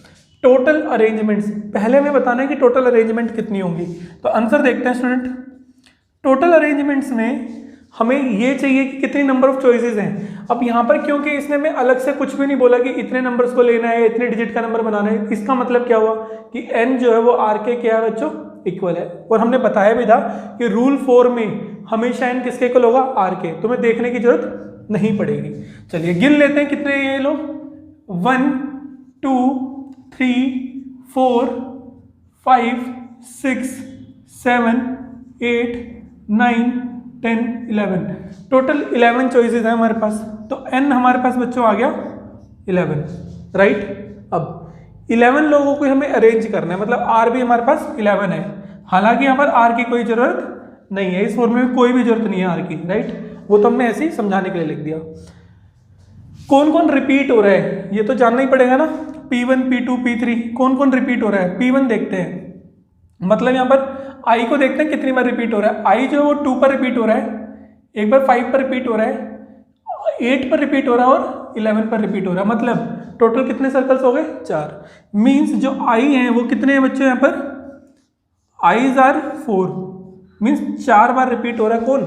टोटल अरेंजमेंट्स, पहले हमें बताना है कि टोटल अरेंजमेंट कितनी होंगी, तो आंसर देखते हैं स्टूडेंट। टोटल अरेंजमेंट्स में हमें ये चाहिए कि कितनी नंबर ऑफ चॉइसेस हैं। अब यहाँ पर क्योंकि इसने हमें अलग से कुछ भी नहीं बोला कि इतने नंबर्स को लेना है, इतने डिजिट का नंबर बनाना है, इसका मतलब क्या हुआ कि n जो है वो r के क्या है बच्चों, इक्वल है। और हमने बताया भी था कि रूल 4 में हमेशा n किसके इक्वल होगा, r के, तुम्हें देखने की जरूरत नहीं पड़ेगी। चलिए गिन लेते हैं कितने ये लोग, 1 2 3 4 5 6 7 8 9 10 11, टोटल 11 चॉइसेस हैं हमारे पास। तो n हमारे पास बच्चों आ गया 11, राइट। अब 11 लोगों को हमें अरेंज करना है, मतलब r भी हमारे पास 11 है, हालांकि यहाँ पर r की कोई जरूरत नहीं है, इस फॉर्मूले में कोई भी जरूरत नहीं है r की, राइट, वो तो हमने ऐसे ही समझाने के लिए लिख दिया। कौन कौन रिपीट हो रहा है ये तो जानना ही पड़ेगा ना, P1 P2 P3 कौन कौन रिपीट हो रहा है। P1 देखते हैं, मतलब यहाँ पर i को देखते हैं कितनी बार रिपीट हो रहा है। i जो है वो 2 पर रिपीट हो रहा है, एक बार 5 पर रिपीट हो रहा है, 8 पर रिपीट हो रहा है और 11 पर रिपीट हो रहा है, मतलब टोटल कितने सर्कल्स हो गए 4। मीन्स जो i हैं वो कितने हैं बच्चों, यहाँ पर i's are 4, means 4 bar repeat हो रहा है कौन,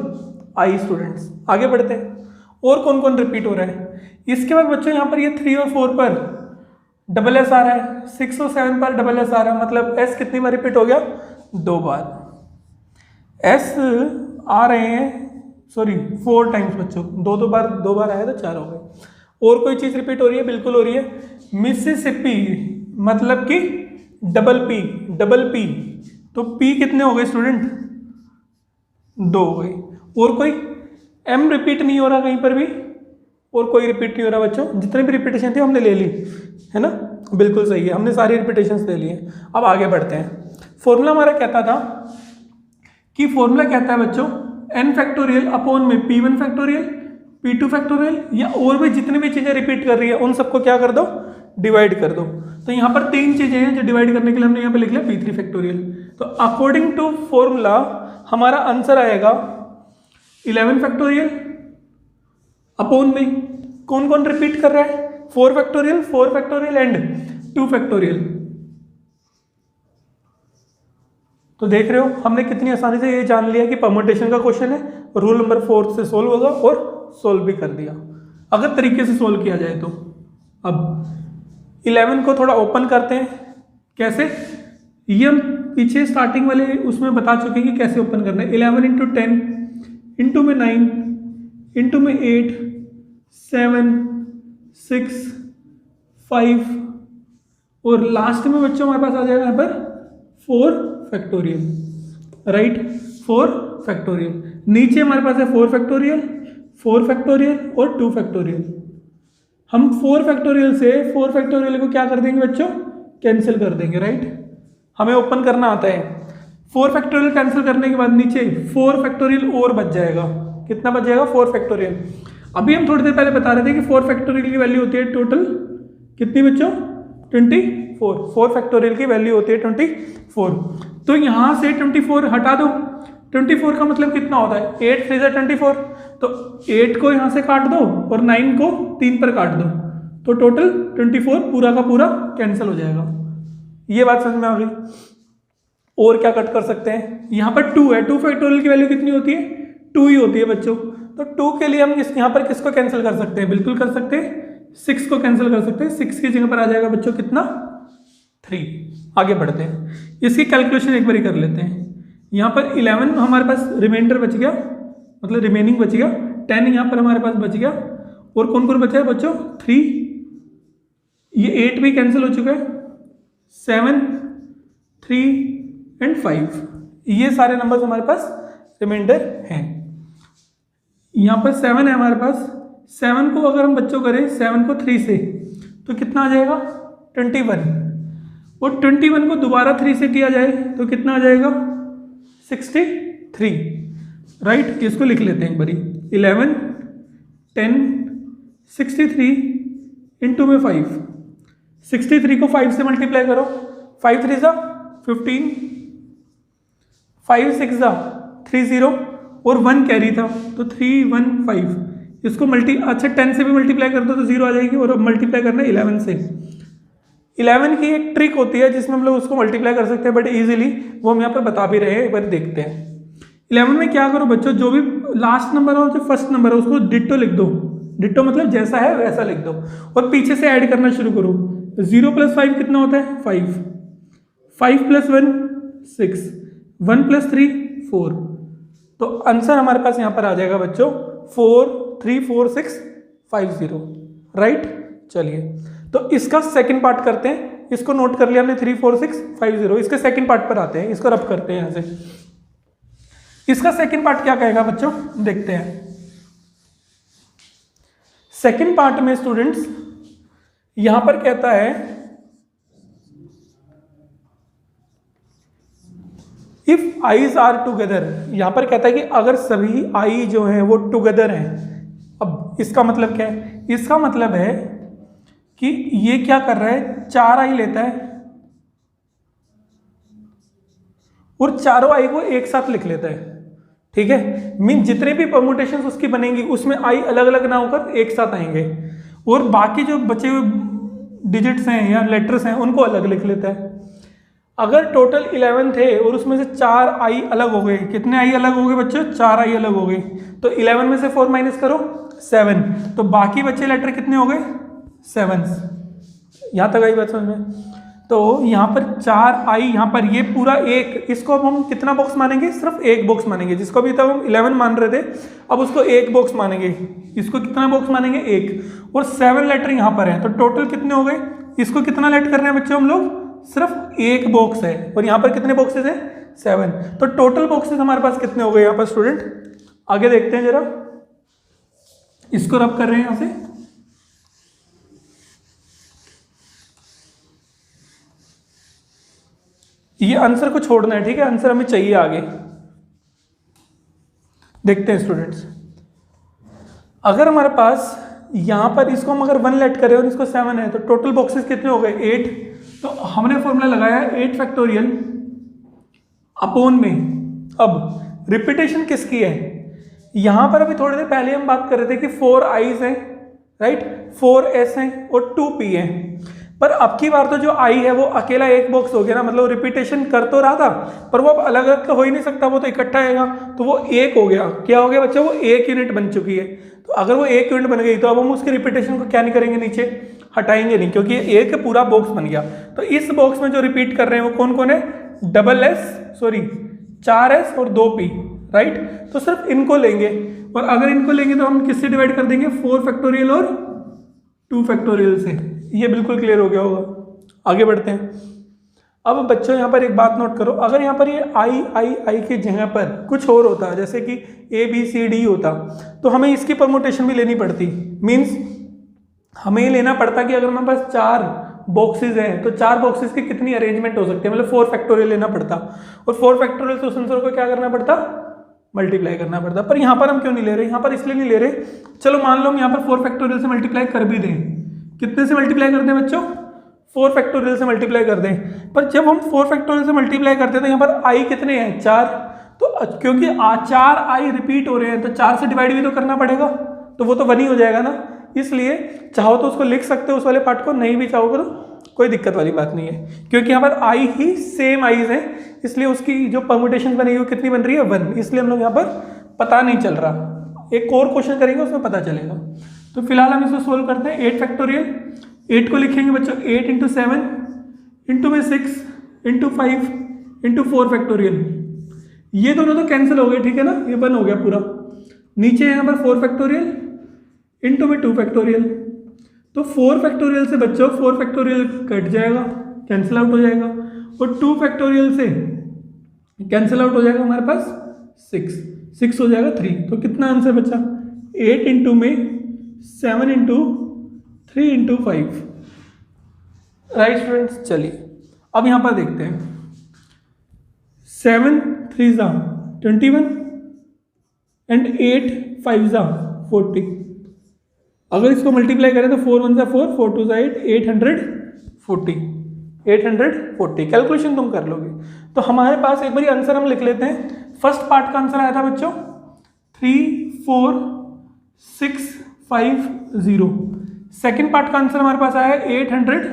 i स्टूडेंट्स। आगे बढ़ते हैं, और कौन कौन रिपीट हो रहा है। इसके बाद बच्चों यहाँ पर ये 3 और 4 पर डबल एस आ रहा है, 6 और 7 पर डबल एस आ रहा है, मतलब एस कितनी बार रिपीट हो गया, 2 बार। एस आ रहे हैं, सॉरी 4 टाइम्स बच्चों, दो बार आया तो 4 हो गए। और कोई चीज़ रिपीट हो रही है, बिल्कुल हो रही है, मिसिसिपी, मतलब कि डबल पी, तो पी कितने हो गए स्टूडेंट, 2 हो गए। और कोई एम रिपीट नहीं हो रहा कहीं पर भी, और कोई रिपीट नहीं हो रहा बच्चों, जितने भी रिपीटेशन थे हमने ले ली, है ना, बिल्कुल सही है, हमने सारी रिपीटेशंस ले ली हैं। अब आगे बढ़ते हैं। फॉर्मूला हमारा कहता था कि फॉर्मूला कहता है बच्चों n फैक्टोरियल अपॉन में p1 फैक्टोरियल p2 फैक्टोरियल, या और भी जितनी भी चीज़ें रिपीट कर रही है उन सबको क्या कर दो, डिवाइड कर दो। तो यहाँ पर 3 चीज़ें हैं जो डिवाइड करने के लिए हमने यहाँ पे लिख लिया p3 फैक्टोरियल। तो अकॉर्डिंग टू फॉर्मूला हमारा आंसर आएगा 11 फैक्टोरियल अपॉन में कौन कौन रिपीट कर रहा है, 4 फैक्टोरियल एंड 2 फैक्टोरियल। तो देख रहे हो हमने कितनी आसानी से ये जान लिया कि परम्यूटेशन का क्वेश्चन है, रूल नंबर 4 से सोल्व होगा, और सोल्व भी कर दिया अगर तरीके से सोल्व किया जाए तो। अब 11 को थोड़ा ओपन करते हैं, कैसे, ये हम पीछे स्टार्टिंग वाले उसमें बता चुके हैं कि कैसे ओपन करना है। 11 इंटू 10 इंटू में 9 इंटू में 8 7 6 5 और लास्ट में बच्चों हमारे पास आ जाएगा यहाँ पर 4 फैक्टोरियल, राइट, 4 फैक्टोरियल। नीचे हमारे पास है 4 फैक्टोरियल और 2 फैक्टोरियल। हम 4 फैक्टोरियल से 4 फैक्टोरियल को क्या कर देंगे बच्चों, कैंसिल कर देंगे, राइट। हमें ओपन करना आता है। 4 फैक्टोरियल कैंसिल करने के बाद नीचे 4 फैक्टोरियल और बच जाएगा। कितना बच जाएगा? 4 फैक्टोरियल। अभी हम थोड़ी देर पहले बता रहे थे कि 4 फैक्टोरियल की वैल्यू होती है टोटल कितनी बच्चों? 24। 4 फैक्टोरियल की वैल्यू होती है 24। तो यहाँ से 24 हटा दो। 24 का मतलब कितना होता है? 8 3 जा 24। तो 8 को यहाँ से काट दो और 9 को 3 पर काट दो, तो टोटल 24 पूरा का पूरा कैंसिल हो जाएगा। ये बात समझ में आ गई? और क्या कट कर सकते हैं? यहाँ पर 2 है, 2 फैक्टोरियल की वैल्यू कितनी होती है? 2 ही होती है बच्चों। तो 2 के लिए हम यहाँ पर किसको कैंसिल कर सकते हैं? बिल्कुल कर सकते हैं, 6 को कैंसिल कर सकते हैं। 6 की जगह पर आ जाएगा बच्चों कितना? 3। आगे बढ़ते हैं, इसकी कैलकुलेशन एक बार कर लेते हैं। यहाँ पर 11 हमारे पास रिमाइंडर बच गया, मतलब रिमेनिंग बच गया। 10 यहाँ पर हमारे पास बच गया, और कौन कौन बचा है बच्चों? 3। ये 8 भी कैंसिल हो चुका है। 7 3 एंड 5, ये सारे नंबर्स हमारे पास रिमाइंडर हैं। यहाँ पर 7 है हमारे पास। 7 को अगर हम बच्चों करें 7 को 3 से, तो कितना आ जाएगा? 21। और 21 को दोबारा 3 से किया जाए तो कितना आ जाएगा? 63। राइट, इसको लिख लेते हैं एक बारी। 11 10 63 इंटू में 5। 63 को 5 से मल्टीप्लाई करो। 5 3 जा 15, 5 6 जा 30, और 1 कैरी था तो 315। इसको अच्छा 10 से भी मल्टीप्लाई कर दो तो 0 आ जाएगी, और अब मल्टीप्लाई करना है 11 से। 11 की एक ट्रिक होती है जिसमें हम लोग उसको मल्टीप्लाई कर सकते हैं बट इजीली, वो हम यहाँ पर बता भी रहे हैं, एक बार देखते हैं। 11 में क्या करो बच्चों, जो भी लास्ट नंबर और जो फर्स्ट नंबर है उसको डिट्टो लिख दो। डिट्टो मतलब जैसा है वैसा लिख दो, और पीछे से ऐड करना शुरू करो। 0 + 5 कितना होता है? 5। 5 + 1 6, 1 + 3 4। तो आंसर हमारे पास यहाँ पर आ जाएगा बच्चों 4345650। राइट, चलिए तो इसका सेकंड पार्ट करते हैं। इसको नोट कर लिया हमने 34650। इसके सेकंड पार्ट पर आते हैं, इसको रब करते हैं यहाँ से। इसका सेकंड पार्ट क्या कहेगा बच्चों, देखते हैं। सेकंड पार्ट में स्टूडेंट्स यहां पर कहता है इफ आईज आर टुगेदर। यहां पर कहता है कि अगर सभी आई जो हैं वो टुगेदर हैं। अब इसका मतलब क्या है? इसका मतलब है कि ये क्या कर रहा है, 4 आई लेता है और चारों आई को एक साथ लिख लेता है। ठीक है, मीन जितने भी परमुटेशन उसकी बनेंगी उसमें आई अलग अलग ना होकर एक साथ आएंगे, और बाकी जो बचे हुए डिजिट्स हैं या लेटर्स हैं उनको अलग लिख लेता है। अगर टोटल 11 थे और उसमें से 4 आई अलग हो गए, कितने आई अलग हो गए बच्चों? 4 आई अलग हो गई। तो 11 में से 4 माइनस करो 7, तो बाकी बचे लेटर कितने हो गए? 7। यहां तक आई बात समझ में? तो यहाँ पर 4 आई, यहाँ पर ये पूरा एक, इसको अब हम कितना बॉक्स मानेंगे? सिर्फ एक बॉक्स मानेंगे। जिसको अभी तक हम 11 मान रहे थे, अब उसको एक बॉक्स मानेंगे। इसको कितना बॉक्स मानेंगे? एक। और 7 लेटर यहाँ पर है, तो टोटल कितने हो गए? इसको कितना लेट कर रहे हैं बच्चों हम लोग? सिर्फ एक बॉक्स है। और यहाँ पर कितने बॉक्सेस हैं? 7। तो टोटल बॉक्सेस हमारे पास कितने हो गए यहाँ पर स्टूडेंट? आगे देखते हैं जरा, इसको रब कर रहे हैं यहाँ से। ये आंसर को छोड़ना है, ठीक है? आंसर हमें चाहिए आगे। देखते हैं स्टूडेंट्स, अगर हमारे पास यहां पर इसको हम अगर 1 लेट करें और इसको 7 है, तो टोटल बॉक्सेस कितने हो गए? 8। तो हमने फॉर्मूला लगाया 8 फैक्टोरियल अपॉन में। अब रिपीटेशन किसकी है? यहां पर अभी थोड़ी देर पहले हम बात कर रहे थे कि 4 आईज हैं, राइट, 4 एस हैं और 2 पी हैं। पर अब की बार तो जो आई है वो अकेला एक बॉक्स हो गया ना, मतलब रिपीटेशन कर तो रहा था पर वो अब अलग अलग तो हो ही नहीं सकता, वो तो इकट्ठा आएगा, तो वो एक हो गया। क्या हो गया बच्चा? वो एक यूनिट बन चुकी है। तो अगर वो एक यूनिट बन गई तो अब हम उसके रिपीटेशन को क्या नहीं करेंगे, नीचे हटाएंगे नहीं, क्योंकि एक पूरा बॉक्स बन गया। तो इस बॉक्स में जो रिपीट कर रहे हैं वो कौन कौन है? 4 एस और 2 पी, राइट। तो सिर्फ इनको लेंगे, और अगर इनको लेंगे तो हम किससे डिवाइड कर देंगे? 4 फैक्टोरियल और 2 फैक्टोरियल से। ये बिल्कुल क्लियर हो गया होगा। आगे बढ़ते हैं। अब बच्चों यहाँ पर एक बात नोट करो, अगर यहाँ पर ये आई की जगह पर कुछ और होता, जैसे कि ABCD होता, तो हमें इसकी परमुटेशन भी लेनी पड़ती। मीन्स हमें ये लेना पड़ता कि अगर हमारे पास 4 बॉक्सेस हैं, तो 4 बॉक्सेस की कितनी अरेंजमेंट हो सकती है, मतलब 4 फैक्टोरियल लेना पड़ता, और 4 फैक्टोरियल से उस आंसर को क्या करना पड़ता, मल्टीप्लाई करना पड़ता। पर यहाँ पर हम क्यों नहीं ले रहे, यहाँ पर इसलिए नहीं ले रहे, चलो मान लो हम यहाँ पर 4 फैक्टोरियल से मल्टीप्लाई कर भी दें, कितने से मल्टीप्लाई कर दें बच्चों, 4 फैक्टोरियल से मल्टीप्लाई कर दें। पर जब हम 4 फैक्टोरियल से मल्टीप्लाई करते हैं तो यहाँ पर आई कितने हैं, 4, तो क्योंकि 4 आई रिपीट हो रहे हैं तो 4 से डिवाइड भी तो करना पड़ेगा, तो वो तो 1 ही हो जाएगा ना। इसलिए चाहो तो उसको लिख सकते हो उस वाले पार्ट को, नहीं भी चाहोगे तो कोई दिक्कत वाली बात नहीं है, क्योंकि यहाँ पर आई ही सेम आईज है, इसलिए उसकी जो परमुटेशन बनेगी वो कितनी बन रही है, 1, इसलिए हम लोग यहाँ पर पता नहीं चल रहा। एक और क्वेश्चन करेंगे उसमें पता चलेगा। तो फिलहाल हम इसको सोल्व करते हैं। 8 फैक्टोरियल, 8 को लिखेंगे बच्चों 8 × 7 इंटू में 6 इंटू 5 इंटू 4 फैक्टोरियल, ये दोनों तो कैंसिल हो गए, ठीक है ना, ये 1 हो गया पूरा। नीचे यहाँ पर 4 फैक्टोरियल इंटू में 2 फैक्टोरियल, तो 4 फैक्टोरियल से बच्चों 4 फैक्टोरियल कट जाएगा, कैंसिल आउट हो जाएगा, और 2 फैक्टोरियल से कैंसिल आउट हो जाएगा हमारे पास 6 हो जाएगा 3। तो कितना आंसर बचा, 8 इंटू में 7 इंटू 3 इंटू 5, राइट स्टूडेंट्स। चलिए अब यहाँ पर देखते हैं, 7 3 ज़ा 21 एंड 8 5 ज़ा 40। अगर इसको मल्टीप्लाई करें तो 4 1 ज़ा 4, 4 2 ज़ा 8, 840 कैलकुलेशन तुम कर लोगे। तो हमारे पास एक बार आंसर हम लिख लेते हैं। फर्स्ट पार्ट का आंसर आया था बच्चों 3 4 6 5 0। सेकेंड पार्ट का आंसर हमारे पास आया 840।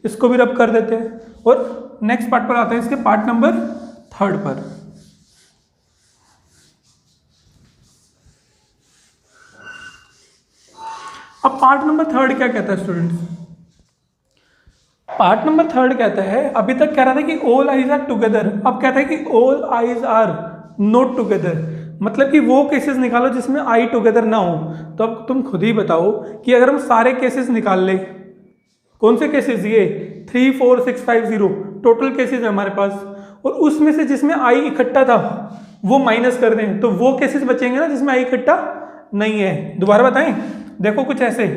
इसको भी रब कर देते हैं और नेक्स्ट पार्ट पर आते हैं, इसके पार्ट नंबर 3 पर। अब पार्ट नंबर 3 क्या कहता है स्टूडेंट्स, पार्ट नंबर 3 कहता है, अभी तक कह रहा था कि ऑल आइज आर टुगेदर, अब कहता है कि all I's are not together, मतलब कि वो केसेस निकालो जिसमें आई टुगेदर ना हो। तो अब तुम खुद ही बताओ कि अगर हम सारे केसेस निकाल ले, कौन से केसेस, ये 3 4 6 5 0 टोटल केसेस है हमारे पास, और उसमें से जिसमें आई इकट्ठा था वो माइनस कर दें, तो वो केसेस बचेंगे ना जिसमें आई इकट्ठा नहीं है। दोबारा बताएं, देखो कुछ ऐसे,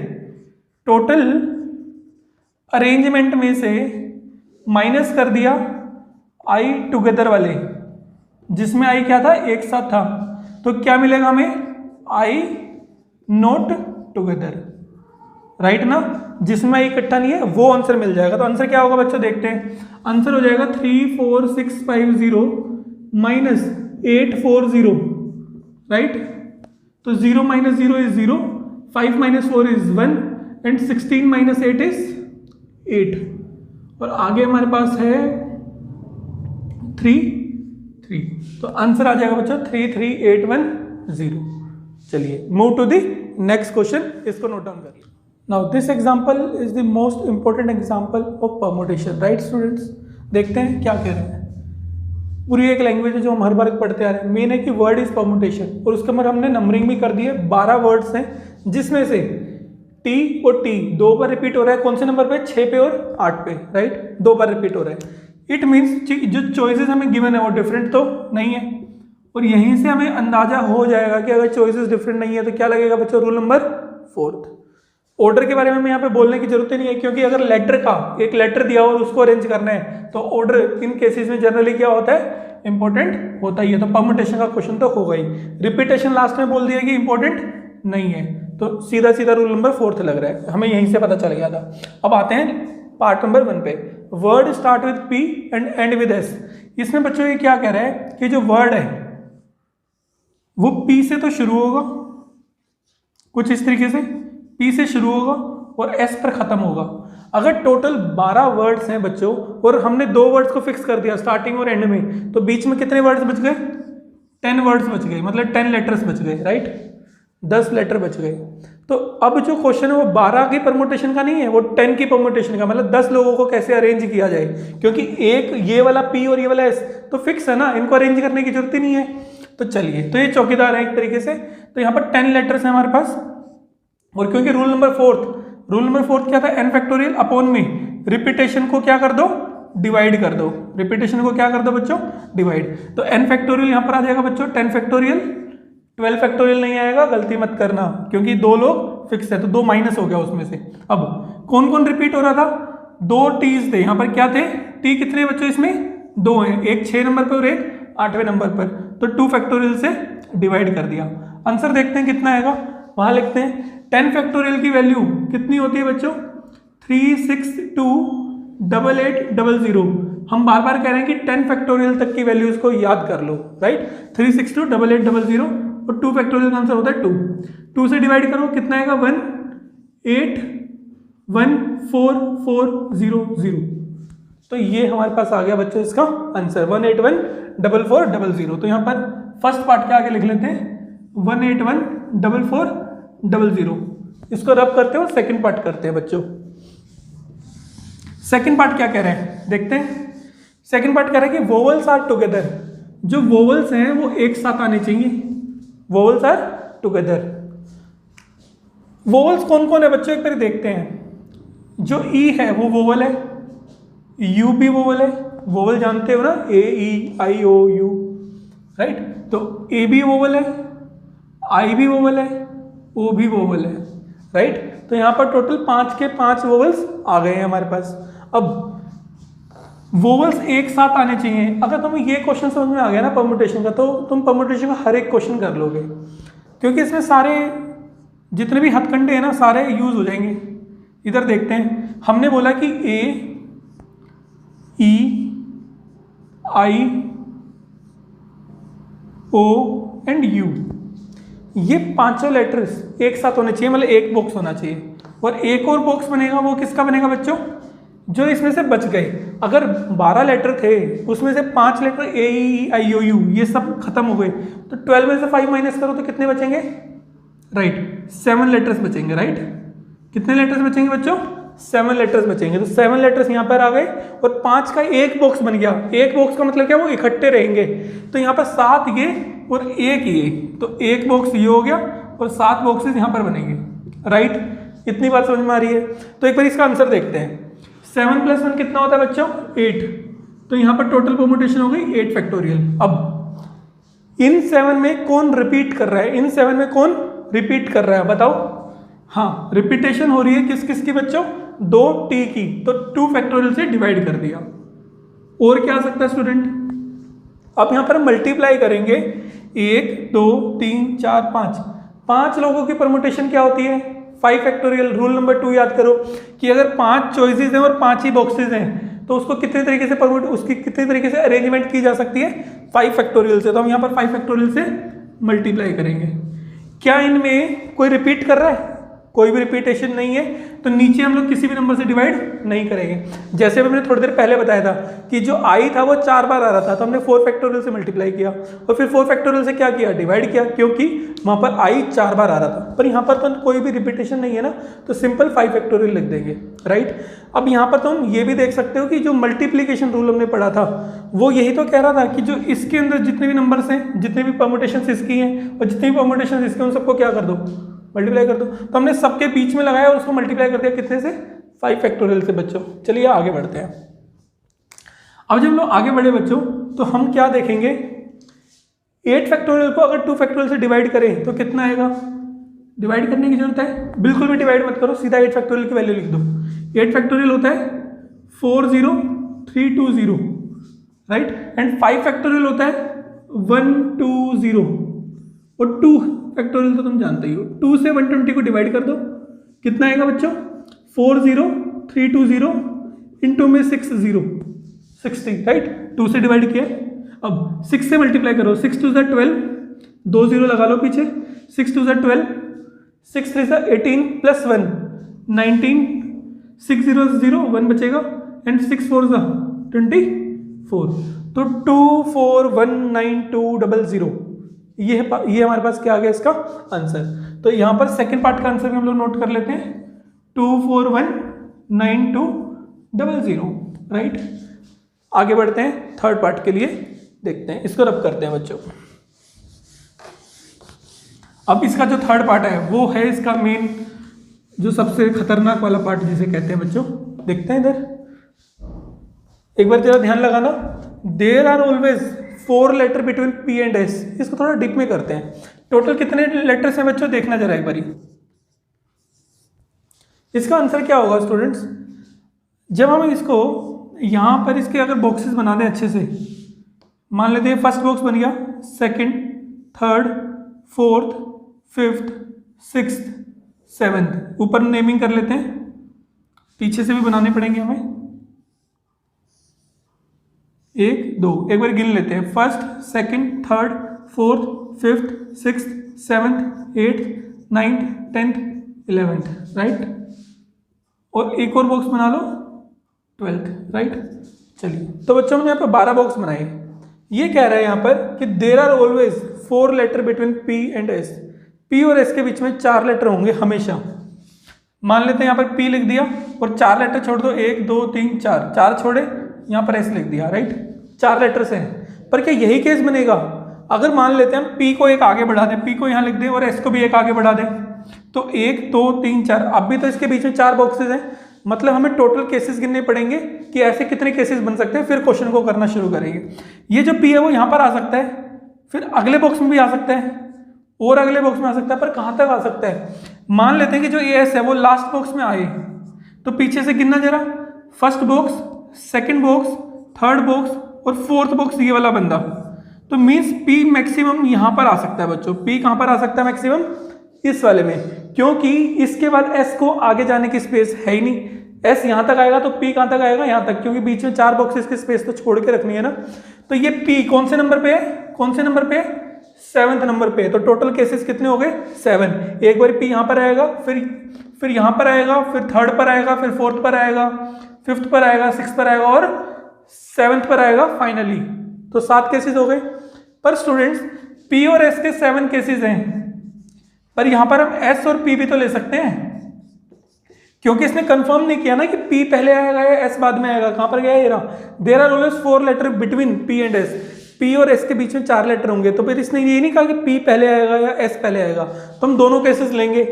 टोटल अरेंजमेंट में से माइनस कर दिया आई टुगेदर वाले, जिसमें आई क्या था, एक साथ था, तो क्या मिलेगा हमें, आई नॉट टुगेदर, राइट ना, जिसमें आई इकट्ठा नहीं है वो आंसर मिल जाएगा। तो आंसर क्या होगा बच्चों, देखते हैं। आंसर हो जाएगा 3 4 6 5 0 माइनस 8 4 0, राइट। तो 0 minus 0 is 0, 5 minus 4 is 1 and 16 minus 8 is 8, और आगे हमारे पास है 3 3। तो आंसर आ जाएगा बच्चों 3 3 8 1 0। चलिए move to the next question, इसको नोट डाउन करिए। Now this example is the most important example of permutation, right students. देखते हैं क्या कह रहे हैं। पूरी एक लैंग्वेज है जो हम हर बार पढ़ते आ रहे हैं, मेन है कि वर्ड इज परमुटेशन, और उसके अंदर हमने नंबरिंग भी कर दी है। 12 वर्ड्स हैं जिसमें से टी और टी 2 बार रिपीट हो रहा है, कौन से नंबर पे, 6 पे और 8 पे, राइट, 2 बार रिपीट हो रहा है। इट मीन्स जो चॉइसेस हमें गिवन है वो डिफरेंट तो नहीं है, और यहीं से हमें अंदाजा हो जाएगा कि अगर चॉइसेस डिफरेंट नहीं है तो क्या लगेगा बच्चों, रूल नंबर 4। ऑर्डर के बारे में हमें यहाँ पे बोलने की जरूरत ही नहीं है, क्योंकि अगर लेटर का एक लेटर दिया और उसको अरेंज करना है तो ऑर्डर इन केसेस में जनरली क्या होता है, इंपॉर्टेंट होता ही है। तो परमुटेशन का क्वेश्चन तो होगा ही। रिपीटेशन लास्ट में बोल दिया कि इंपॉर्टेंट नहीं है, तो सीधा सीधा रूल नंबर 4 लग रहा है, हमें यहीं से पता चल गया था। अब आते हैं पार्ट नंबर 1 पे। Word start with P and and with S. इसमें बच्चों ये क्या कह रहा है कि जो वर्ड है वो पी से तो शुरू होगा, कुछ इस तरीके से पी से शुरू होगा और एस पर खत्म होगा। अगर टोटल 12 वर्ड्स हैं बच्चों और हमने 2 वर्ड्स को फिक्स कर दिया स्टार्टिंग और एंड में, तो बीच में कितने वर्ड्स बच गए, 10 वर्ड्स बच गए, मतलब 10 लेटर्स बच गए, राइट, 10 लेटर बच गए। तो अब जो क्वेश्चन है वो 12 की परमुटेशन का नहीं है, वो 10 की परमुटेशन का, मतलब 10 लोगों को कैसे अरेंज किया जाए, क्योंकि एक ये वाला पी और ये वाला एस तो फिक्स है ना, इनको अरेंज करने की जरूरत ही नहीं है। तो चलिए, तो ये चौकीदार है एक तरीके से। तो यहाँ पर 10 लेटर्स हैं हमारे पास, और क्योंकि रूल नंबर 4 क्या था, n फैक्टोरियल अपॉन में रिपीटेशन को क्या कर दो, डिवाइड कर दो, रिपीटेशन को क्या कर दो बच्चों, डिवाइड। तो n फैक्टोरियल यहाँ पर आ जाएगा बच्चों 10 फैक्टोरियल 12 फैक्टोरियल नहीं आएगा, गलती मत करना, क्योंकि 2 लोग फिक्स है तो 2 माइनस हो गया उसमें से। अब कौन कौन रिपीट हो रहा था, 2 टीज थे यहाँ पर, क्या थे टी, कितने बच्चों इसमें 2 हैं, एक 6 नंबर पर और एक 8वें नंबर पर, तो 2 फैक्टोरियल से डिवाइड कर दिया। आंसर देखते हैं कितना आएगा, वहां लिखते हैं 10 फैक्टोरियल की वैल्यू कितनी होती है बच्चों 3628800। हम बार बार कह रहे हैं कि 10 फैक्टोरियल तक की वैल्यूज को याद कर लो, राइट। 3628800 और 2 फैक्टोरियल का आंसर होता है 2। 2 से डिवाइड करो कितना आएगा 1814400। तो ये हमारे पास आ गया बच्चों इसका आंसर 1814400। तो यहाँ पर फर्स्ट पार्ट के आगे लिख लेते हैं 1814400। इसको रब करते हैं और सेकंड पार्ट करते हैं बच्चों। सेकंड पार्ट क्या कह रहे हैं देखते हैं। सेकंड पार्ट कह रहा है कि वोवल्स आर टुगेदर, जो वोवल्स हैं वो एक साथ आने चाहिए, वोवल्स आर टुगेदर। वोवल्स कौन कौन है बच्चों, एक बार देखते हैं। जो ई है वो वोवल है, यू भी वोवल है, वोवल जानते हो ना, ए ई आई ओ यू, राइट। तो ए भी वोवल है, आई भी वोवल है, ओ भी वोवल है, राइट। तो यहाँ पर टोटल 5 के 5 वोवल्स आ गए हैं हमारे पास। अब वोवल्स एक साथ आने चाहिए। अगर तुम्हें ये क्वेश्चन समझ में आ गया ना परम्यूटेशन का, तो तुम परम्यूटेशन का हर एक क्वेश्चन कर लोगे, क्योंकइसमें सारे जितने भी हथकंडे हैं ना सारे यूज हो जाएंगे। इधर देखते हैं, हमने बोला कि ए ई आई ओ एंड यू, ये 5 लेटर्स एक साथ होने चाहिए, मतलब एक बॉक्स होना चाहिए। और एक और बॉक्स बनेगा, वो किसका बनेगा बच्चों, जो इसमें से बच गए। अगर 12 लेटर थे उसमें से 5 letter A E I O you ये सब खत्म हो गए, तो 12 में से 5 माइनस करो तो कितने बचेंगे, राइट 7 लेटर्स बचेंगे, राइट। कितने लेटर्स बचेंगे बच्चों, 7 लेटर्स बचेंगे। तो 7 लेटर्स यहाँ पर आ गए और 5 का एक बॉक्स बन गया। एक बॉक्स का मतलब क्या, वो इकट्ठे रहेंगे। तो यहाँ पर 7 ये और 1 ये, तो एक बॉक्स ये हो गया और 7 बॉक्सेस यहाँ पर बनेंगे, राइट। इतनी बात समझ में आ रही है। तो एक बार इसका आंसर देखते हैं। 7 + 1 कितना होता है बच्चों 8। तो यहाँ पर टोटल परम्यूटेशन हो गई 8 फैक्टोरियल। अब इन 7 में कौन रिपीट कर रहा है, इन 7 में कौन रिपीट कर रहा है बताओ। हाँ, रिपीटेशन हो रही है किस किस की बच्चों, 2 टी की, तो 2 फैक्टोरियल से डिवाइड कर दिया। और क्या आ सकता है स्टूडेंट, अब यहाँ पर मल्टीप्लाई करेंगे 1 2 3 4 5, 5 लोगों की परम्यूटेशन क्या होती है 5 फैक्टोरियल। रूल नंबर 2 याद करो कि अगर 5 चॉइसेस हैं और 5 ही बॉक्सेस हैं, तो उसको कितने तरीके से उसकी कितने तरीके से अरेंजमेंट की जा सकती है 5 फैक्टोरियल से। तो हम यहाँ पर 5 फैक्टोरियल से मल्टीप्लाई करेंगे। क्या इनमें कोई रिपीट कर रहा है, कोई भी रिपीटेशन नहीं है, तो नीचे हम लोग किसी भी नंबर से डिवाइड नहीं करेंगे। जैसे हमने थोड़ी देर पहले बताया था कि जो आई था वो 4 बार आ रहा था, तो हमने 4 फैक्टोरियल से मल्टीप्लाई किया और फिर 4 फैक्टोरियल से क्या किया, डिवाइड किया, क्योंकि वहां पर आई 4 बार आ रहा था। पर यहाँ पर तो कोई भी रिपीटेशन नहीं है ना, तो सिंपल 5 फैक्टोरियल लिख देंगे, राइट। अब यहाँ पर तुम ये भी देख सकते हो कि जो मल्टीप्लीकेशन रूल हमने पढ़ा था वो यही तो कह रहा था कि जो इसके अंदर जितने भी नंबर्स हैं, जितने भी परम्यूटेशन इसकी हैं और जितने भी परम्यूटेशन इसके, उन सबको क्या कर दो, मल्टीप्लाई कर दो। तो हमने सबके बीच में लगाया और उसको मल्टीप्लाई कर दिया कितने से, 5 फैक्टोरियल से बच्चों। चलिए आगे बढ़ते हैं। अब जब हम लोग आगे बढ़े बच्चों, तो हम क्या देखेंगे, 8 फैक्टोरियल को अगर 2 फैक्टोरियल से डिवाइड करें तो कितना आएगा। डिवाइड करने की जरूरत है, बिल्कुल भी डिवाइड मत करो, सीधा 8 फैक्टोरियल की वैल्यू लिख दो। 8 फैक्टोरियल होता है 40320, राइट। एंड 5 फैक्टोरियल होता है 120 और 2 फैक्टोरियल तो तुम जानते ही हो। 2 से 120 को डिवाइड कर दो, कितना आएगा बच्चों 40320 इंटू में 60, राइट। 2 से डिवाइड किया। अब 6 से मल्टीप्लाई करो, 6 2 12, 2 0 लगा लो पीछे, 6 2 12, 6 3 18 + 1 19, 6 0 0 1 बचेगा एंड 6 4 24। तो 2419200 ये हमारे पास क्या आ गया इसका आंसर। तो यहाँ पर सेकंड पार्ट का आंसर भी हम लोग नोट कर लेते हैं 2419200, राइट। आगे बढ़ते हैं, थर्ड पार्ट के लिए देखते हैं, इसको रब करते हैं बच्चों। अब इसका जो थर्ड पार्ट है वो है इसका मेन, जो सबसे खतरनाक वाला पार्ट जिसे कहते हैं बच्चों। देखते हैं इधर एक बार जरा ध्यान लगाना। There are always 4 letter between P and S। इसको थोड़ा डीप में करते हैं। टोटल कितने लेटर्स हैं बच्चों, देखना जरा एक बारी। इसका आंसर क्या होगा स्टूडेंट्स, जब हम इसको यहाँ पर इसके अगर बॉक्सेस बना दें अच्छे से, मान लेते हैं फर्स्ट बॉक्स बन गया, second, third, fourth, fifth, sixth, seventh, ऊपर नेमिंग कर लेते हैं, पीछे से भी बनाने पड़ेंगे हमें, 1 2, एक बार गिन लेते हैं, first, second, third, fourth, fifth, sixth, seventh, eighth, ninth, 10th, 11th, right. और एक और बॉक्स बना लो 12th, राइट। चलिए, तो बच्चों ने यहाँ पर 12 बॉक्स बनाए। ये कह रहा है यहाँ पर कि there are always 4 letter between P and S, P और S के बीच में 4 लेटर होंगे हमेशा। मान लेते हैं यहाँ पर P लिख दिया और 4 लेटर छोड़ दो, 1 2 3 4, 4 छोड़े, यहाँ पर S लिख दिया, राइट। 4 लेटर्स हैं, पर क्या यही केस बनेगा? अगर मान लेते हैं हम P को एक आगे बढ़ा दें, P को यहाँ लिख दें और S को भी एक आगे बढ़ा दें, तो 1 2 3 4, अब भी तो इसके बीच में 4 बॉक्सेस हैं, मतलब हमें टोटल केसेस गिनने पड़ेंगे कि ऐसे कितने केसेस बन सकते हैं, फिर क्वेश्चन को करना शुरू करेंगे। ये जो P है वो यहाँ पर आ सकता है, फिर अगले बॉक्स में भी आ सकता है और अगले बॉक्स में आ सकता है, पर कहाँ तक आ सकता है? मान लेते हैं कि जो AS है वो लास्ट बॉक्स में आए, तो पीछे से गिनना जरा, first box, second box, third box और फोर्थ बॉक्स, ये वाला बंदा, तो मीन्स P मैक्सिमम यहाँ पर आ सकता है बच्चों। P कहाँ पर आ सकता है मैक्सिमम? इस वाले में, क्योंकि इसके बाद S को आगे जाने की स्पेस है ही नहीं। S यहाँ तक आएगा तो P कहाँ तक आएगा? यहाँ तक, क्योंकि बीच में 4 बॉक्सेस की स्पेस तो छोड़ के रखनी है ना। तो ये P कौन से नंबर पे है? कौन से नंबर पे है? 7th नंबर पे। तो टोटल केसेस कितने हो गए? 7। एक बार P यहाँ पर आएगा, फिर यहाँ पर आएगा, फिर थर्ड पर आएगा, फिर फोर्थ पर आएगा, फिफ्थ पर आएगा, सिक्स पर आएगा और 7th पर आएगा फाइनली। तो 7 केसेस हो गए। पर स्टूडेंट्स P और S के 7 केसेस हैं, पर यहां पर हम S और P भी तो ले सकते हैं, क्योंकि इसने कंफर्म नहीं किया ना कि P पहले आएगा या S बाद में आएगा। कहां पर गया ये रहा, there are always 4 letter between P and S, P और S के बीच में 4 लेटर होंगे। तो फिर इसने ये नहीं कहा कि P पहले आएगा या S पहले आएगा, तो हम दोनों केसेस लेंगे,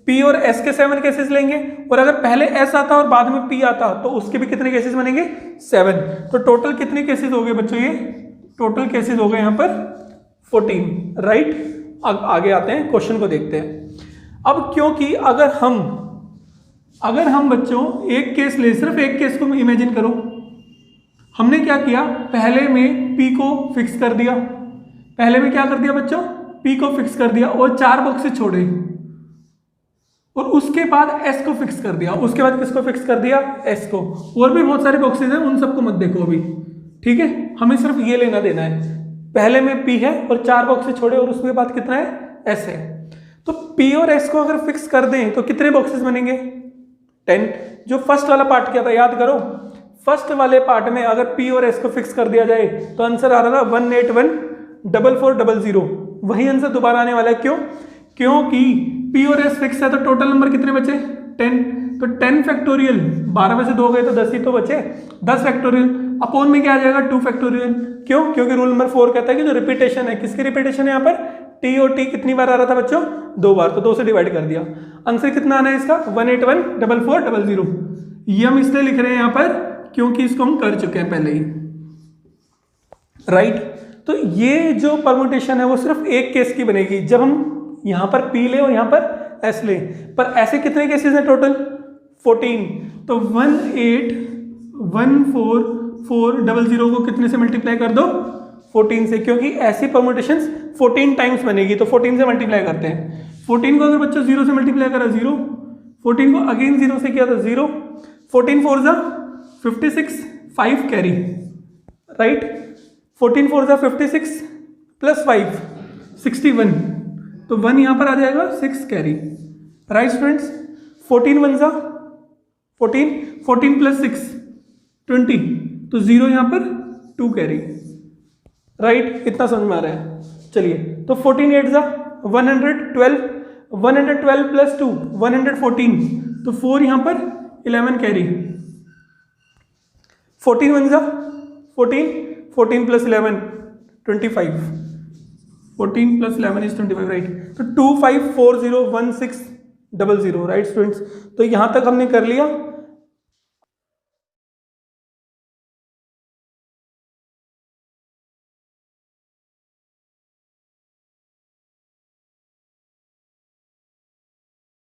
P और S के 7 केसेस लेंगे, और अगर पहले S आता और बाद में P आता तो उसके भी कितने केसेस बनेंगे? 7। तो टोटल कितने केसेस हो गए बच्चों? ये टोटल केसेस हो गए यहाँ पर 14, राइट। अब आगे आते हैं, क्वेश्चन को देखते हैं। अब क्योंकि अगर हम बच्चों एक केस ले, सिर्फ एक केस को इमेजिन करो, हमने क्या किया, पहले में P को फिक्स कर दिया, पहले में क्या कर दिया बच्चों? P को फिक्स कर दिया और 4 बॉक्सेस छोड़े, और उसके बाद S को फिक्स कर दिया। उसके बाद किसको फिक्स कर दिया? S को। और भी बहुत सारे बॉक्सेस हैं, उन सबको मत देखो अभी, ठीक है, हमें सिर्फ ये लेना देना है। पहले में P है और 4 बॉक्सेस छोड़े और उसके बाद कितना है? S है। तो P और S को अगर फिक्स कर दें तो कितने बॉक्सेस बनेंगे? 10। जो फर्स्ट वाला पार्ट किया था याद करो, फर्स्ट वाले पार्ट में अगर P और S को फिक्स कर दिया जाए तो आंसर आ रहा था 1814400। वही आंसर दोबारा आने वाला है। क्यों? क्योंकि P और S फिक्स है, तो टोटल नंबर कितने बचे? 10। तो 10 फैक्टोरियल, 12 में से 2 गए तो 10 ही तो बचे, 10 फैक्टोरियल अपॉन में क्या आ जाएगा? 2 फैक्टोरियल। क्यों? क्योंकि रूल नंबर 4 कहता है कि जो रिपीटेशन है, किसकी रिपीटेशन है यहाँ पर? T और T कितनी बार आ रहा था बच्चों? 2 बार, तो 2 से डिवाइड कर दिया। आंसर कितना आना है इसका? 1814400। ये हम इसलिए लिख रहे हैं यहाँ पर क्योंकि इसको हम कर चुके हैं पहले ही, राइट। तो ये जो परमुटेशन है वो सिर्फ एक केस की बनेगी, जब हम यहाँ पर P ले और यहाँ पर S ले। पर ऐसे कितने केसेस हैं टोटल? 14। तो 1814400 को कितने से मल्टीप्लाई कर दो? 14 से, क्योंकि ऐसी परमुटेशंस 14 टाइम्स बनेगी, तो 14 से मल्टीप्लाई करते हैं। 14 को अगर बच्चों 0 से मल्टीप्लाई करा 0, 14 को अगेन 0 से किया तो 0, 14 4 जा 56, 5 कैरी, राइट। 14 4 जा 56 प्लस 5 61, तो 1 यहाँ पर आ जाएगा, 6 कैरी, राइट स्टूडेंट्स। 14 1 जा 14, 14 प्लस 6 20, तो 0 यहाँ पर 2 कैरी, राइट। इतना समझ में आ रहा है? चलिए, तो 14 8 जा 112, 112 प्लस 2 114, तो 4 यहाँ पर 11 कैरी। 14 1 जा 14, 14 प्लस 11 25, 14 प्लस 11 इज 25, राइट। तो 25401600, राइट स्टूडेंट्स। तो यहाँ तक हमने कर लिया।